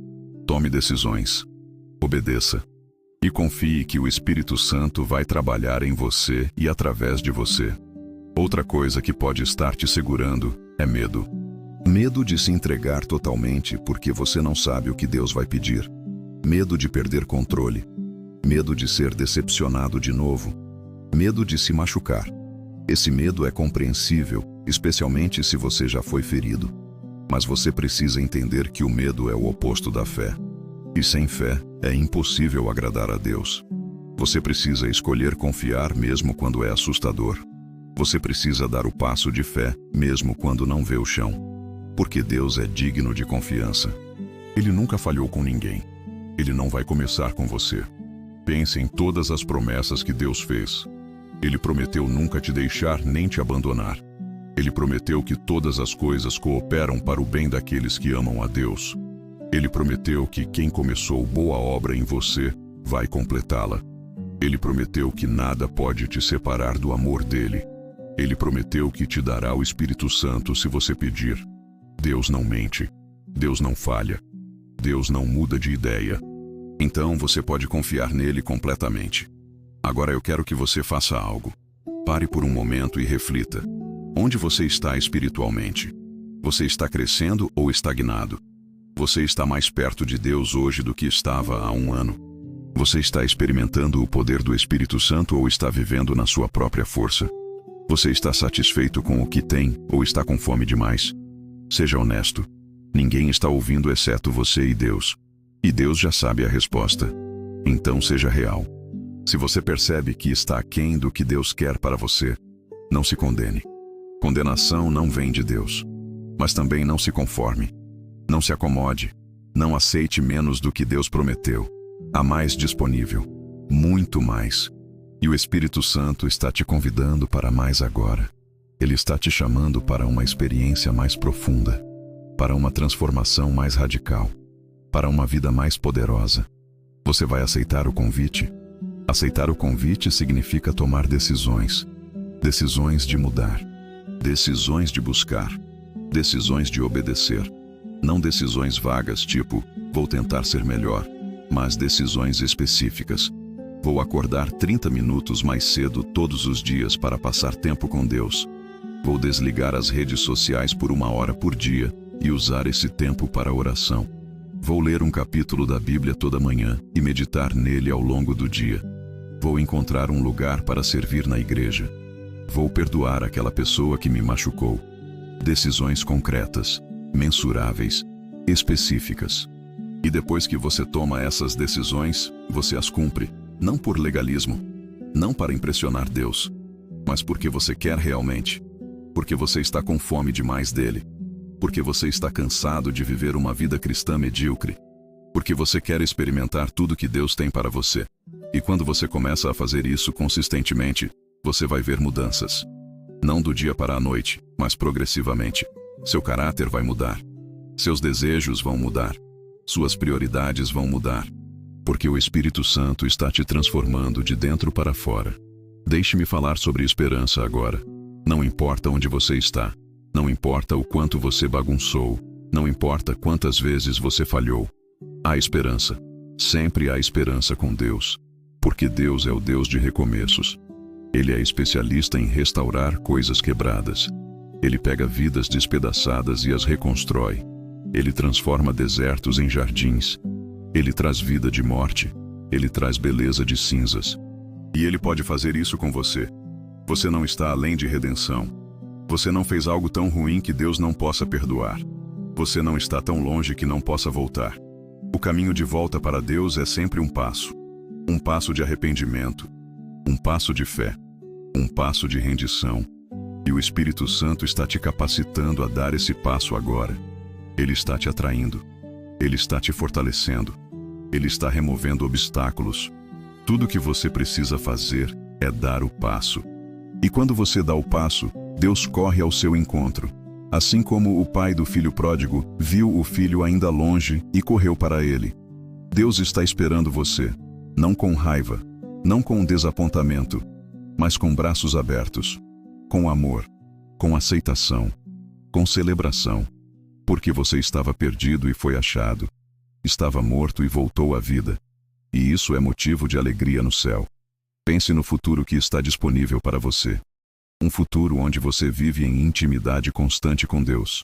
Tome decisões. Obedeça. E confie que o Espírito Santo vai trabalhar em você e através de você. Outra coisa que pode estar te segurando é medo. Medo de se entregar totalmente porque você não sabe o que Deus vai pedir. Medo de perder controle. Medo de ser decepcionado de novo. Medo de se machucar. Esse medo é compreensível, especialmente se você já foi ferido. Mas você precisa entender que o medo é o oposto da fé. E sem fé, é impossível agradar a Deus. Você precisa escolher confiar mesmo quando é assustador. Você precisa dar o passo de fé mesmo quando não vê o chão. Porque Deus é digno de confiança. Ele nunca falhou com ninguém. Ele não vai começar com você. Pense em todas as promessas que Deus fez. Ele prometeu nunca te deixar nem te abandonar. Ele prometeu que todas as coisas cooperam para o bem daqueles que amam a Deus. Ele prometeu que quem começou boa obra em você vai completá-la. Ele prometeu que nada pode te separar do amor dele. Ele prometeu que te dará o Espírito Santo se você pedir. Deus não mente. Deus não falha. Deus não muda de ideia. Então você pode confiar nele completamente. Agora eu quero que você faça algo. Pare por um momento e reflita. Onde você está espiritualmente? Você está crescendo ou estagnado? Você está mais perto de Deus hoje do que estava há um ano? Você está experimentando o poder do Espírito Santo ou está vivendo na sua própria força? Você está satisfeito com o que tem ou está com fome demais? Seja honesto. Ninguém está ouvindo exceto você e Deus. E Deus já sabe a resposta. Então seja real. Se você percebe que está aquém do que Deus quer para você, não se condene. Condenação não vem de Deus. Mas também não se conforme. Não se acomode. Não aceite menos do que Deus prometeu. Há mais disponível. Muito mais. E o Espírito Santo está te convidando para mais agora. Ele está te chamando para uma experiência mais profunda. Para uma transformação mais radical. Para uma vida mais poderosa. Você vai aceitar o convite? Aceitar o convite significa tomar decisões. Decisões de mudar. Decisões de buscar. Decisões de obedecer. Não decisões vagas tipo, vou tentar ser melhor, mas decisões específicas. Vou acordar 30 minutos mais cedo todos os dias para passar tempo com Deus. Vou desligar as redes sociais por 1 hora por dia e usar esse tempo para oração. Vou ler um capítulo da Bíblia toda manhã e meditar nele ao longo do dia. Vou encontrar um lugar para servir na igreja. Vou perdoar aquela pessoa que me machucou. Decisões concretas, mensuráveis, específicas. E depois que você toma essas decisões, você as cumpre, não por legalismo, não para impressionar Deus, mas porque você quer realmente. Porque você está com fome demais dele. Porque você está cansado de viver uma vida cristã medíocre. Porque você quer experimentar tudo que Deus tem para você. E quando você começa a fazer isso consistentemente, você vai ver mudanças. Não do dia para a noite, mas progressivamente. Seu caráter vai mudar. Seus desejos vão mudar. Suas prioridades vão mudar. Porque o Espírito Santo está te transformando de dentro para fora. Deixe-me falar sobre esperança agora. Não importa onde você está. Não importa o quanto você bagunçou. Não importa quantas vezes você falhou. Há esperança. Sempre há esperança com Deus. Porque Deus é o Deus de recomeços. Ele é especialista em restaurar coisas quebradas. Ele pega vidas despedaçadas e as reconstrói. Ele transforma desertos em jardins. Ele traz vida de morte. Ele traz beleza de cinzas. E Ele pode fazer isso com você. Você não está além de redenção. Você não fez algo tão ruim que Deus não possa perdoar. Você não está tão longe que não possa voltar. O caminho de volta para Deus é sempre um passo. Um passo de arrependimento. Um passo de fé. Um passo de rendição. E o Espírito Santo está te capacitando a dar esse passo agora. Ele está te atraindo. Ele está te fortalecendo. Ele está removendo obstáculos. Tudo o que você precisa fazer é dar o passo. E quando você dá o passo, Deus corre ao seu encontro. Assim como o pai do filho pródigo viu o filho ainda longe e correu para ele. Deus está esperando você, não com raiva, não com desapontamento, mas com braços abertos, com amor, com aceitação, com celebração, porque você estava perdido e foi achado, estava morto e voltou à vida. E isso é motivo de alegria no céu. Pense no futuro que está disponível para você. Um futuro onde você vive em intimidade constante com Deus.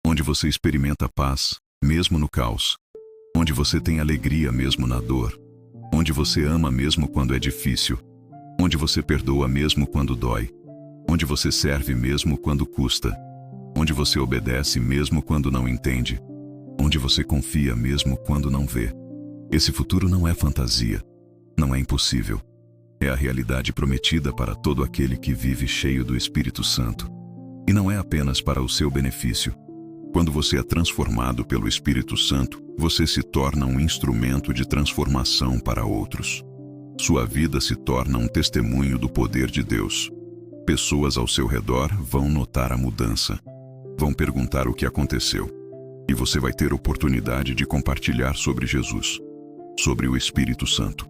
Onde você experimenta paz, mesmo no caos. Onde você tem alegria mesmo na dor. Onde você ama mesmo quando é difícil. Onde você perdoa mesmo quando dói. Onde você serve mesmo quando custa. Onde você obedece mesmo quando não entende. Onde você confia mesmo quando não vê. Esse futuro não é fantasia. Não é impossível. É a realidade prometida para todo aquele que vive cheio do Espírito Santo. E não é apenas para o seu benefício. Quando você é transformado pelo Espírito Santo, você se torna um instrumento de transformação para outros. Sua vida se torna um testemunho do poder de Deus. Pessoas ao seu redor vão notar a mudança. Vão perguntar o que aconteceu. E você vai ter oportunidade de compartilhar sobre Jesus, sobre o Espírito Santo,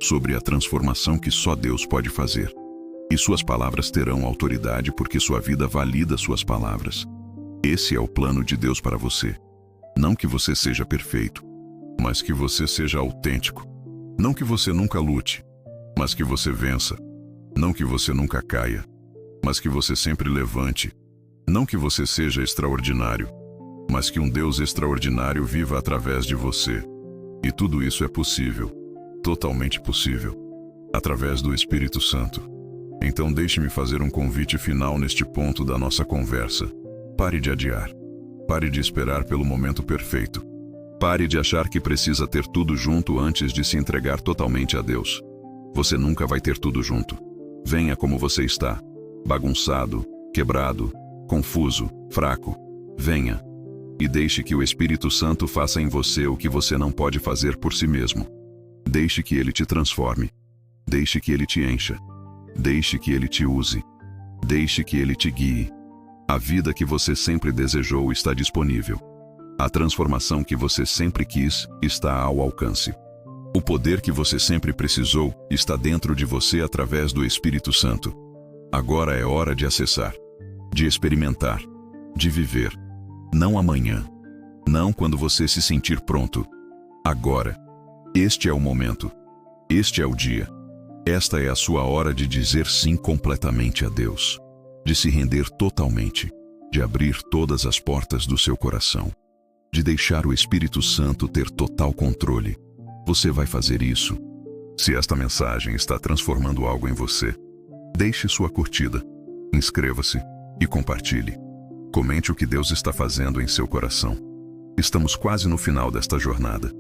sobre a transformação que só Deus pode fazer. E suas palavras terão autoridade porque sua vida valida suas palavras. Esse é o plano de Deus para você. Não que você seja perfeito, mas que você seja autêntico. Não que você nunca lute, mas que você vença. Não que você nunca caia, mas que você sempre levante. Não que você seja extraordinário, mas que um Deus extraordinário viva através de você. E tudo isso é possível, totalmente possível, através do Espírito Santo. Então deixe-me fazer um convite final neste ponto da nossa conversa. Pare de adiar. Pare de esperar pelo momento perfeito. Pare de achar que precisa ter tudo junto antes de se entregar totalmente a Deus. Você nunca vai ter tudo junto. Venha como você está, bagunçado, quebrado, confuso, fraco. Venha. E deixe que o Espírito Santo faça em você o que você não pode fazer por si mesmo. Deixe que ele te transforme. Deixe que ele te encha. Deixe que ele te use. Deixe que ele te guie. A vida que você sempre desejou está disponível. A transformação que você sempre quis está ao alcance. O poder que você sempre precisou está dentro de você através do Espírito Santo. Agora é hora de acessar, de experimentar, de viver. Não amanhã. Não quando você se sentir pronto. Agora. Este é o momento. Este é o dia. Esta é a sua hora de dizer sim completamente a Deus. De se render totalmente. De abrir todas as portas do seu coração. De deixar o Espírito Santo ter total controle. Você vai fazer isso. Se esta mensagem está transformando algo em você, deixe sua curtida, inscreva-se e compartilhe. Comente o que Deus está fazendo em seu coração. Estamos quase no final desta jornada.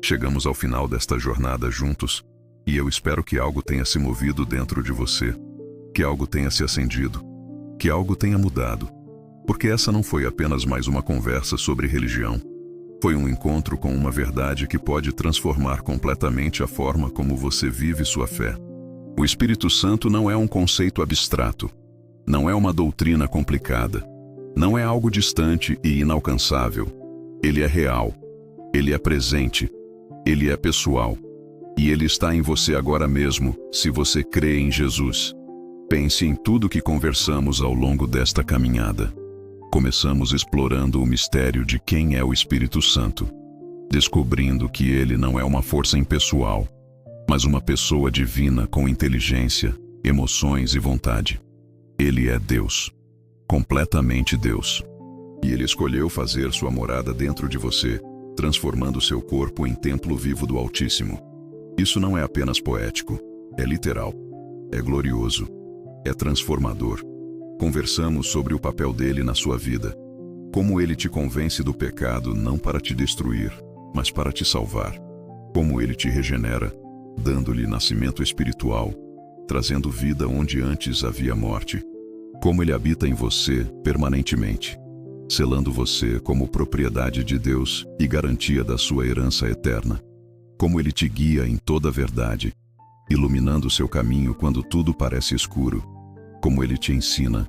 Chegamos ao final desta jornada juntos, e eu espero que algo tenha se movido dentro de você, que algo tenha se acendido, que algo tenha mudado. Porque essa não foi apenas mais uma conversa sobre religião. Foi um encontro com uma verdade que pode transformar completamente a forma como você vive sua fé. O Espírito Santo não é um conceito abstrato. Não é uma doutrina complicada. Não é algo distante e inalcançável. Ele é real. Ele é presente. Ele é pessoal. E ele está em você agora mesmo, se você crê em Jesus. Pense em tudo que conversamos ao longo desta caminhada. Começamos explorando o mistério de quem é o Espírito Santo, descobrindo que ele não é uma força impessoal, mas uma pessoa divina com inteligência, emoções e vontade. Ele é Deus, completamente Deus. E ele escolheu fazer sua morada dentro de você, transformando seu corpo em templo vivo do Altíssimo. Isso não é apenas poético, é literal, é glorioso, é transformador. Conversamos sobre o papel dele na sua vida. Como ele te convence do pecado não para te destruir, mas para te salvar. Como ele te regenera, dando-lhe nascimento espiritual, trazendo vida onde antes havia morte. como ele habita em você permanentemente, selando você como propriedade de Deus e garantia da sua herança eterna. Como ele te guia em toda a verdade, iluminando seu caminho quando tudo parece escuro. Como ele te ensina,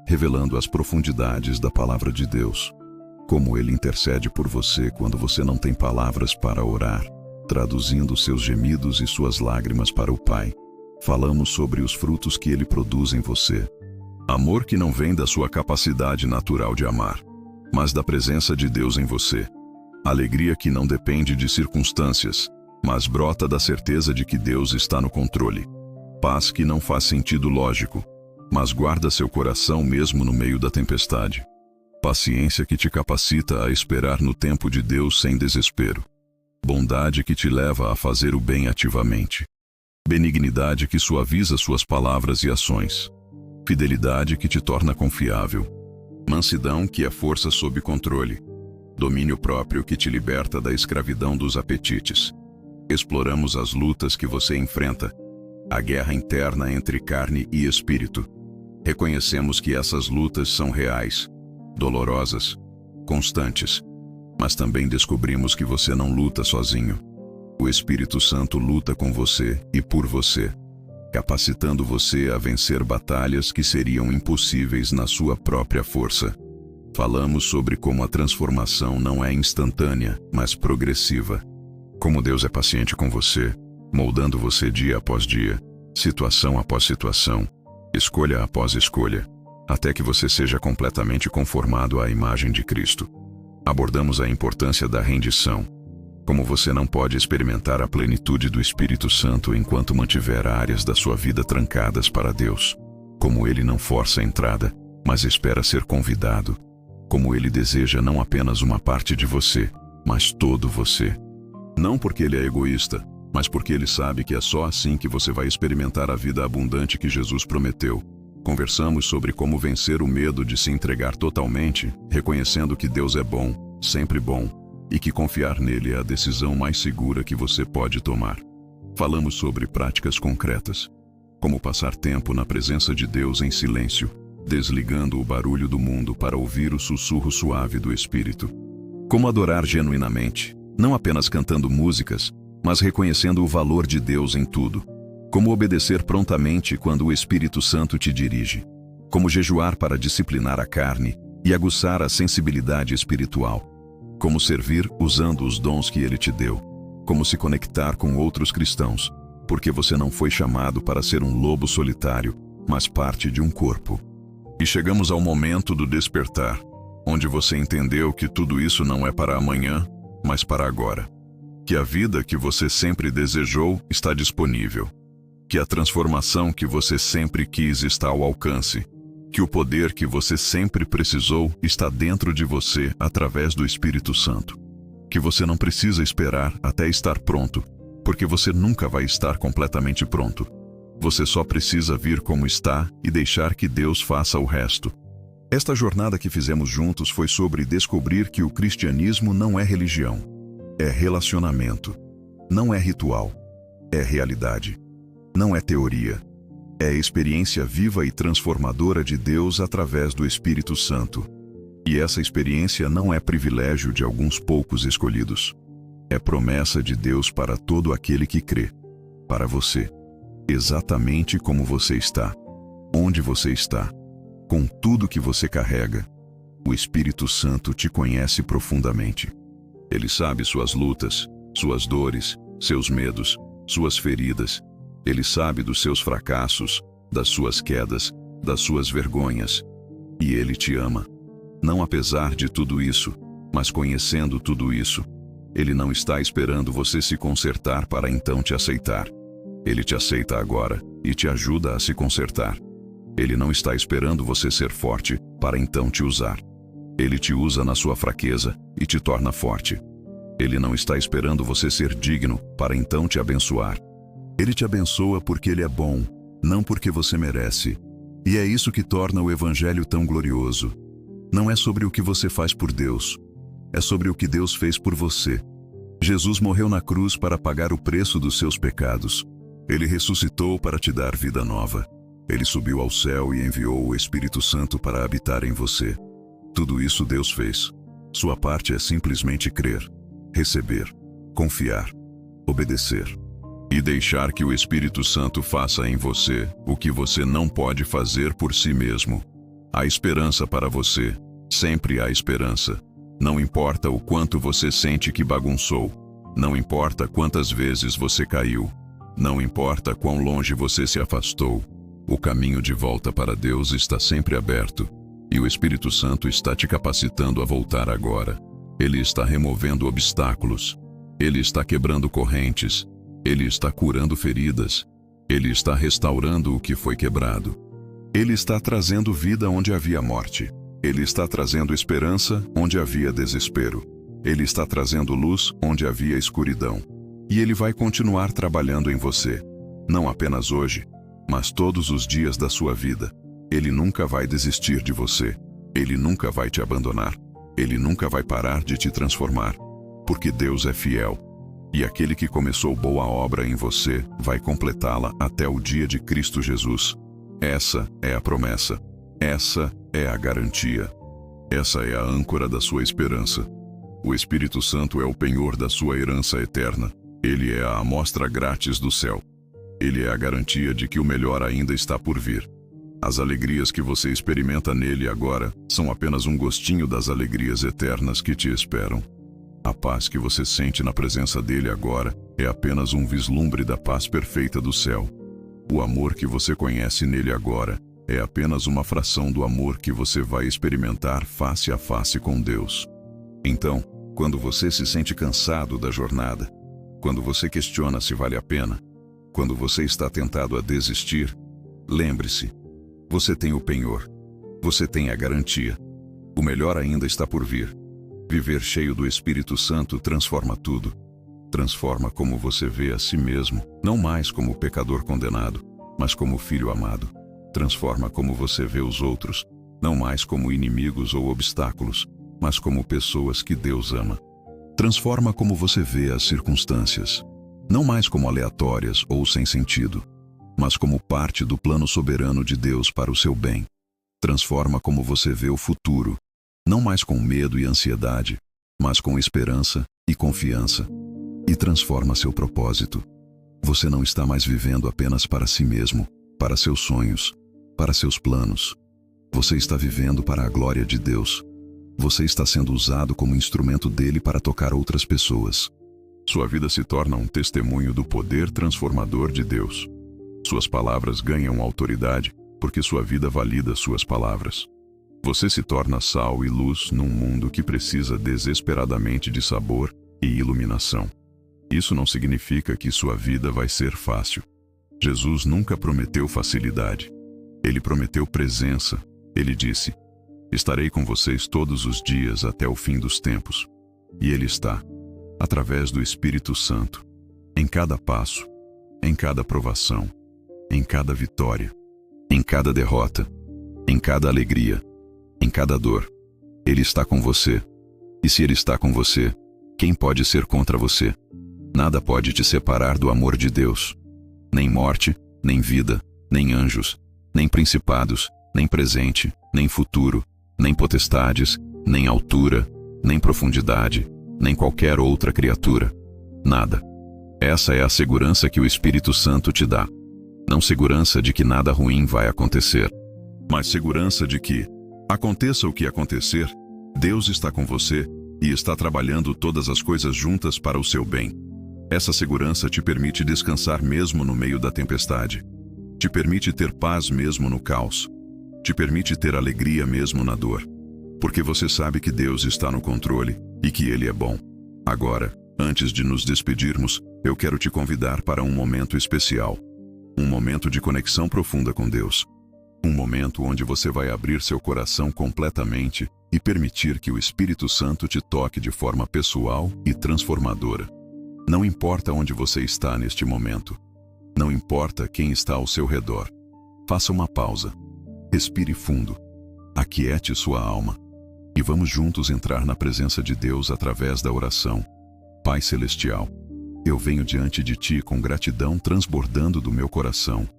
revelando as profundidades da palavra de Deus. Como ele intercede por você quando você não tem palavras para orar, traduzindo seus gemidos e suas lágrimas para o Pai. Falamos sobre os frutos que ele produz em você. Amor que não vem da sua capacidade natural de amar, mas da presença de Deus em você. Alegria que não depende de circunstâncias, mas brota da certeza de que Deus está no controle. Paz que não faz sentido lógico, mas guarda seu coração mesmo no meio da tempestade. Paciência que te capacita a esperar no tempo de Deus sem desespero. Bondade que te leva a fazer o bem ativamente. Benignidade que suaviza suas palavras e ações. Fidelidade que te torna confiável. Mansidão que é força sob controle. Domínio próprio que te liberta da escravidão dos apetites. Exploramos as lutas que você enfrenta, a guerra interna entre carne e espírito. Reconhecemos que essas lutas são reais, dolorosas, constantes, mas também descobrimos que você não luta sozinho. O Espírito Santo luta com você e por você, capacitando você a vencer batalhas que seriam impossíveis na sua própria força. Falamos sobre como a transformação não é instantânea, mas progressiva. Como Deus é paciente com você, moldando você dia após dia, situação após situação, escolha após escolha, até que você seja completamente conformado à imagem de Cristo. Abordamos a importância da rendição. Como você não pode experimentar a plenitude do Espírito Santo enquanto mantiver áreas da sua vida trancadas para Deus. Como ele não força a entrada, mas espera ser convidado. Como ele deseja não apenas uma parte de você, mas todo você. Não porque ele é egoísta, mas porque ele sabe que é só assim que você vai experimentar a vida abundante que Jesus prometeu. Conversamos sobre como vencer o medo de se entregar totalmente, reconhecendo que Deus é bom, sempre bom, e que confiar nele é a decisão mais segura que você pode tomar. Falamos sobre práticas concretas, como passar tempo na presença de Deus em silêncio, desligando o barulho do mundo para ouvir o sussurro suave do Espírito. Como adorar genuinamente, não apenas cantando músicas, mas reconhecendo o valor de Deus em tudo. Como obedecer prontamente quando o Espírito Santo te dirige. Como jejuar para disciplinar a carne e aguçar a sensibilidade espiritual. Como servir usando os dons que ele te deu. Como se conectar com outros cristãos, porque você não foi chamado para ser um lobo solitário, mas parte de um corpo. E chegamos ao momento do despertar, onde você entendeu que tudo isso não é para amanhã, mas para agora. Que a vida que você sempre desejou está disponível. Que a transformação que você sempre quis está ao alcance. Que o poder que você sempre precisou está dentro de você através do Espírito Santo. Que você não precisa esperar até estar pronto, porque você nunca vai estar completamente pronto. Você só precisa vir como está e deixar que Deus faça o resto. Esta jornada que fizemos juntos foi sobre descobrir que o cristianismo não é religião. É relacionamento. Não é ritual. É realidade. Não é teoria. É experiência viva e transformadora de Deus através do Espírito Santo. E essa experiência não é privilégio de alguns poucos escolhidos. É promessa de Deus para todo aquele que crê. Para você. Exatamente como você está. Onde você está. Com tudo que você carrega. O Espírito Santo te conhece profundamente. Ele sabe suas lutas, suas dores, seus medos, suas feridas. Ele sabe dos seus fracassos, das suas quedas, das suas vergonhas. E ele te ama. Não apesar de tudo isso, mas conhecendo tudo isso. Ele não está esperando você se consertar para então te aceitar. Ele te aceita agora e te ajuda a se consertar. Ele não está esperando você ser forte para então te usar. Ele te usa na sua fraqueza e te torna forte. Ele não está esperando você ser digno para então te abençoar. Ele te abençoa porque ele é bom, não porque você merece. E é isso que torna o Evangelho tão glorioso. Não é sobre o que você faz por Deus. É sobre o que Deus fez por você. Jesus morreu na cruz para pagar o preço dos seus pecados. Ele ressuscitou para te dar vida nova. Ele subiu ao céu e enviou o Espírito Santo para habitar em você. Tudo isso Deus fez. Sua parte é simplesmente crer, receber, confiar, obedecer e deixar que o Espírito Santo faça em você o que você não pode fazer por si mesmo. Há esperança para você. Sempre há esperança. Não importa o quanto você sente que bagunçou. Não importa quantas vezes você caiu. Não importa quão longe você se afastou. O caminho de volta para Deus está sempre aberto. E o Espírito Santo está te capacitando a voltar agora. Ele está removendo obstáculos. Ele está quebrando correntes. Ele está curando feridas. Ele está restaurando o que foi quebrado. Ele está trazendo vida onde havia morte. Ele está trazendo esperança onde havia desespero. Ele está trazendo luz onde havia escuridão. E Ele vai continuar trabalhando em você. Não apenas hoje, mas todos os dias da sua vida. Ele nunca vai desistir de você. Ele nunca vai te abandonar. Ele nunca vai parar de te transformar. Porque Deus é fiel. E aquele que começou boa obra em você vai completá-la até o dia de Cristo Jesus. Essa é a promessa. Essa é a garantia. Essa é a âncora da sua esperança. O Espírito Santo é o penhor da sua herança eterna. Ele é a amostra grátis do céu. Ele é a garantia de que o melhor ainda está por vir. As alegrias que você experimenta nele agora são apenas um gostinho das alegrias eternas que te esperam. A paz que você sente na presença dele agora é apenas um vislumbre da paz perfeita do céu. O amor que você conhece nele agora é apenas uma fração do amor que você vai experimentar face a face com Deus. Então, quando você se sente cansado da jornada, quando você questiona se vale a pena, quando você está tentado a desistir, lembre-se, você tem o penhor, você tem a garantia. O melhor ainda está por vir. Viver cheio do Espírito Santo transforma tudo. Transforma como você vê a si mesmo, não mais como pecador condenado, mas como filho amado. Transforma como você vê os outros, não mais como inimigos ou obstáculos, mas como pessoas que Deus ama. Transforma como você vê as circunstâncias, não mais como aleatórias ou sem sentido, mas como parte do plano soberano de Deus para o seu bem. Transforma como você vê o futuro, não mais com medo e ansiedade, mas com esperança e confiança. E transforma seu propósito. Você não está mais vivendo apenas para si mesmo, para seus sonhos, para seus planos. Você está vivendo para a glória de Deus. Você está sendo usado como instrumento dele para tocar outras pessoas. Sua vida se torna um testemunho do poder transformador de Deus. Suas palavras ganham autoridade, porque sua vida valida suas palavras. Você se torna sal e luz num mundo que precisa desesperadamente de sabor e iluminação. Isso não significa que sua vida vai ser fácil. Jesus nunca prometeu facilidade. Ele prometeu presença. Ele disse: "Estarei com vocês todos os dias até o fim dos tempos." E Ele está, através do Espírito Santo, em cada passo, em cada provação, em cada vitória, em cada derrota, em cada alegria, em cada dor. Ele está com você. E se Ele está com você, quem pode ser contra você? Nada pode te separar do amor de Deus. Nem morte, nem vida, nem anjos, nem principados, nem presente, nem futuro, nem potestades, nem altura, nem profundidade, nem qualquer outra criatura. Nada. Essa é a segurança que o Espírito Santo te dá. Não segurança de que nada ruim vai acontecer, mas segurança de que, aconteça o que acontecer, Deus está com você e está trabalhando todas as coisas juntas para o seu bem. Essa segurança te permite descansar mesmo no meio da tempestade. Te permite ter paz mesmo no caos. Te permite ter alegria mesmo na dor. Porque você sabe que Deus está no controle e que Ele é bom. Agora, antes de nos despedirmos, eu quero te convidar para um momento especial. Um momento de conexão profunda com Deus. Um momento onde você vai abrir seu coração completamente e permitir que o Espírito Santo te toque de forma pessoal e transformadora. Não importa onde você está neste momento. Não importa quem está ao seu redor. Faça uma pausa. Respire fundo. Aquiete sua alma. E vamos juntos entrar na presença de Deus através da oração. Pai Celestial, eu venho diante de Ti com gratidão transbordando do meu coração.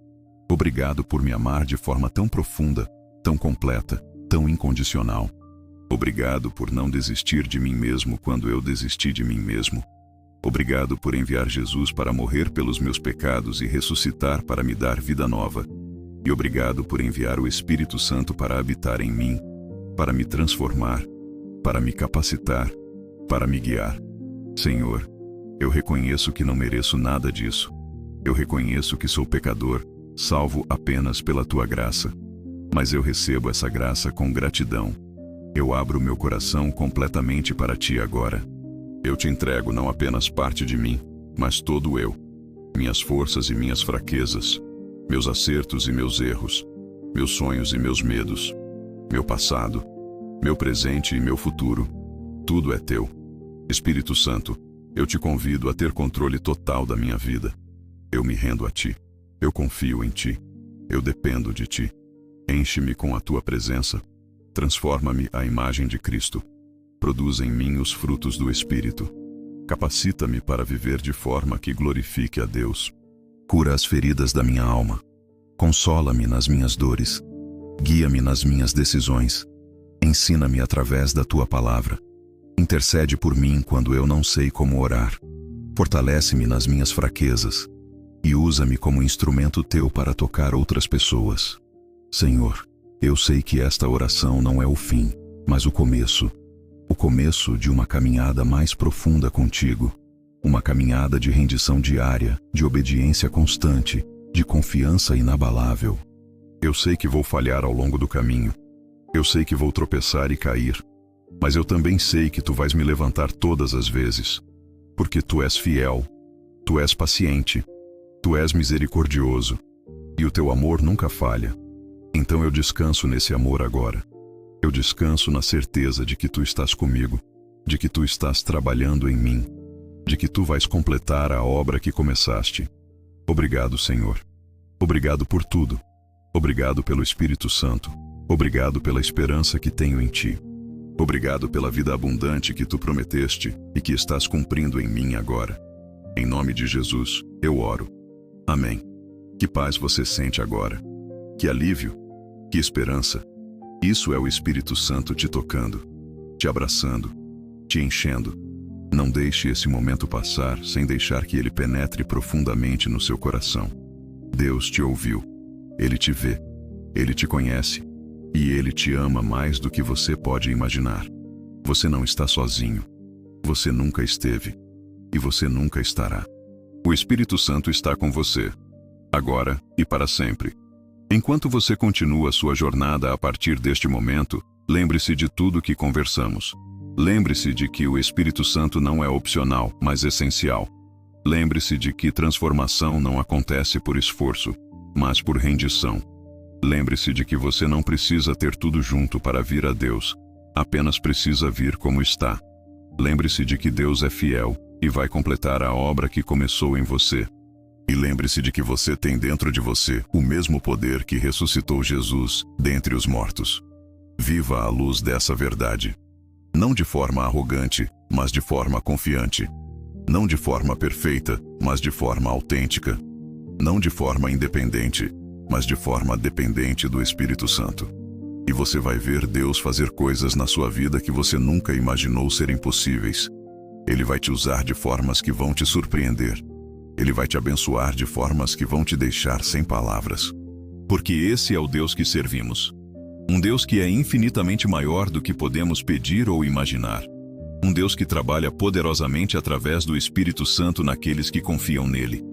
Obrigado por me amar de forma tão profunda, tão completa, tão incondicional. Obrigado por não desistir de mim mesmo quando eu desisti de mim mesmo. Obrigado por enviar Jesus para morrer pelos meus pecados e ressuscitar para me dar vida nova. E obrigado por enviar o Espírito Santo para habitar em mim, para me transformar, para me capacitar, para me guiar. Senhor, eu reconheço que não mereço nada disso. Eu reconheço que sou pecador, salvo apenas pela Tua graça. Mas eu recebo essa graça com gratidão. Eu abro meu coração completamente para Ti agora. Eu Te entrego não apenas parte de mim, mas todo eu. Minhas forças e minhas fraquezas, meus acertos e meus erros, meus sonhos e meus medos, meu passado, meu presente e meu futuro. Tudo é Teu. Espírito Santo, eu Te convido a ter controle total da minha vida. Eu me rendo a Ti. Eu confio em Ti. Eu dependo de Ti. Enche-me com a Tua presença. Transforma-me à imagem de Cristo. Produz em mim os frutos do Espírito. Capacita-me para viver de forma que glorifique a Deus. Cura as feridas da minha alma. Consola-me nas minhas dores. Guia-me nas minhas decisões. Ensina-me através da Tua palavra. Intercede por mim quando eu não sei como orar. Fortalece-me nas minhas fraquezas. E usa-me como instrumento Teu para tocar outras pessoas. Senhor, eu sei que esta oração não é o fim, mas o começo. O começo de uma caminhada mais profunda contigo. Uma caminhada de rendição diária, de obediência constante, de confiança inabalável. Eu sei que vou falhar ao longo do caminho. Eu sei que vou tropeçar e cair. Mas eu também sei que Tu vais me levantar todas as vezes. Porque Tu és fiel. Tu és paciente. Tu és misericordioso. E o Teu amor nunca falha. Então eu descanso nesse amor agora. Eu descanso na certeza de que Tu estás comigo, de que Tu estás trabalhando em mim, de que Tu vais completar a obra que começaste. Obrigado, Senhor. Obrigado por tudo. Obrigado pelo Espírito Santo. Obrigado pela esperança que tenho em Ti. Obrigado pela vida abundante que Tu prometeste e que estás cumprindo em mim agora. Em nome de Jesus, eu oro. Amém. Que paz você sente agora? Que alívio? Que esperança? Isso é o Espírito Santo te tocando, te abraçando, te enchendo. Não deixe esse momento passar sem deixar que ele penetre profundamente no seu coração. Deus te ouviu. Ele te vê. Ele te conhece. E Ele te ama mais do que você pode imaginar. Você não está sozinho. Você nunca esteve. E você nunca estará. O Espírito Santo está com você. Agora e para sempre. Enquanto você continua sua jornada a partir deste momento, lembre-se de tudo que conversamos. Lembre-se de que o Espírito Santo não é opcional, mas essencial. Lembre-se de que transformação não acontece por esforço, mas por rendição. Lembre-se de que você não precisa ter tudo junto para vir a Deus, apenas precisa vir como está. Lembre-se de que Deus é fiel e vai completar a obra que começou em você. E lembre-se de que você tem dentro de você o mesmo poder que ressuscitou Jesus dentre os mortos. Viva à luz dessa verdade. Não de forma arrogante, mas de forma confiante. Não de forma perfeita, mas de forma autêntica. Não de forma independente, mas de forma dependente do Espírito Santo. E você vai ver Deus fazer coisas na sua vida que você nunca imaginou serem possíveis. Ele vai te usar de formas que vão te surpreender. Ele vai te abençoar de formas que vão te deixar sem palavras. Porque esse é o Deus que servimos. Um Deus que é infinitamente maior do que podemos pedir ou imaginar. Um Deus que trabalha poderosamente através do Espírito Santo naqueles que confiam nele.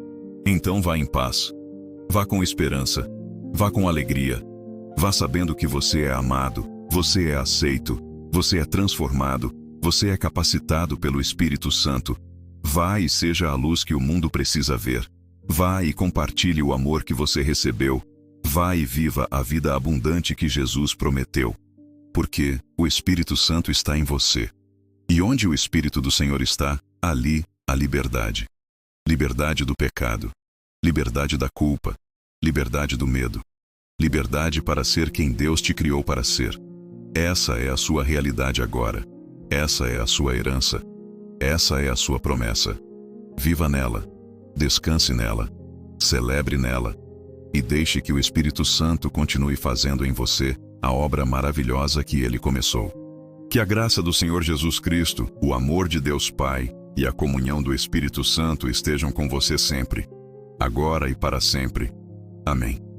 Então vá em paz. Vá com esperança. Vá com alegria. Vá sabendo que você é amado, você é aceito, você é transformado, você é capacitado pelo Espírito Santo. Vá e seja a luz que o mundo precisa ver. Vá e compartilhe o amor que você recebeu. Vá e viva a vida abundante que Jesus prometeu. Porque o Espírito Santo está em você. E onde o Espírito do Senhor está, ali a liberdade. Liberdade do pecado. Liberdade da culpa. Liberdade do medo. Liberdade para ser quem Deus te criou para ser. Essa é a sua realidade agora. Essa é a sua herança. Essa é a sua promessa. Viva nela. Descanse nela. Celebre nela. e deixe que o Espírito Santo continue fazendo em você a obra maravilhosa que ele começou. Que a graça do Senhor Jesus Cristo, o amor de Deus Pai e a comunhão do Espírito Santo estejam com você sempre, agora e para sempre. Amém.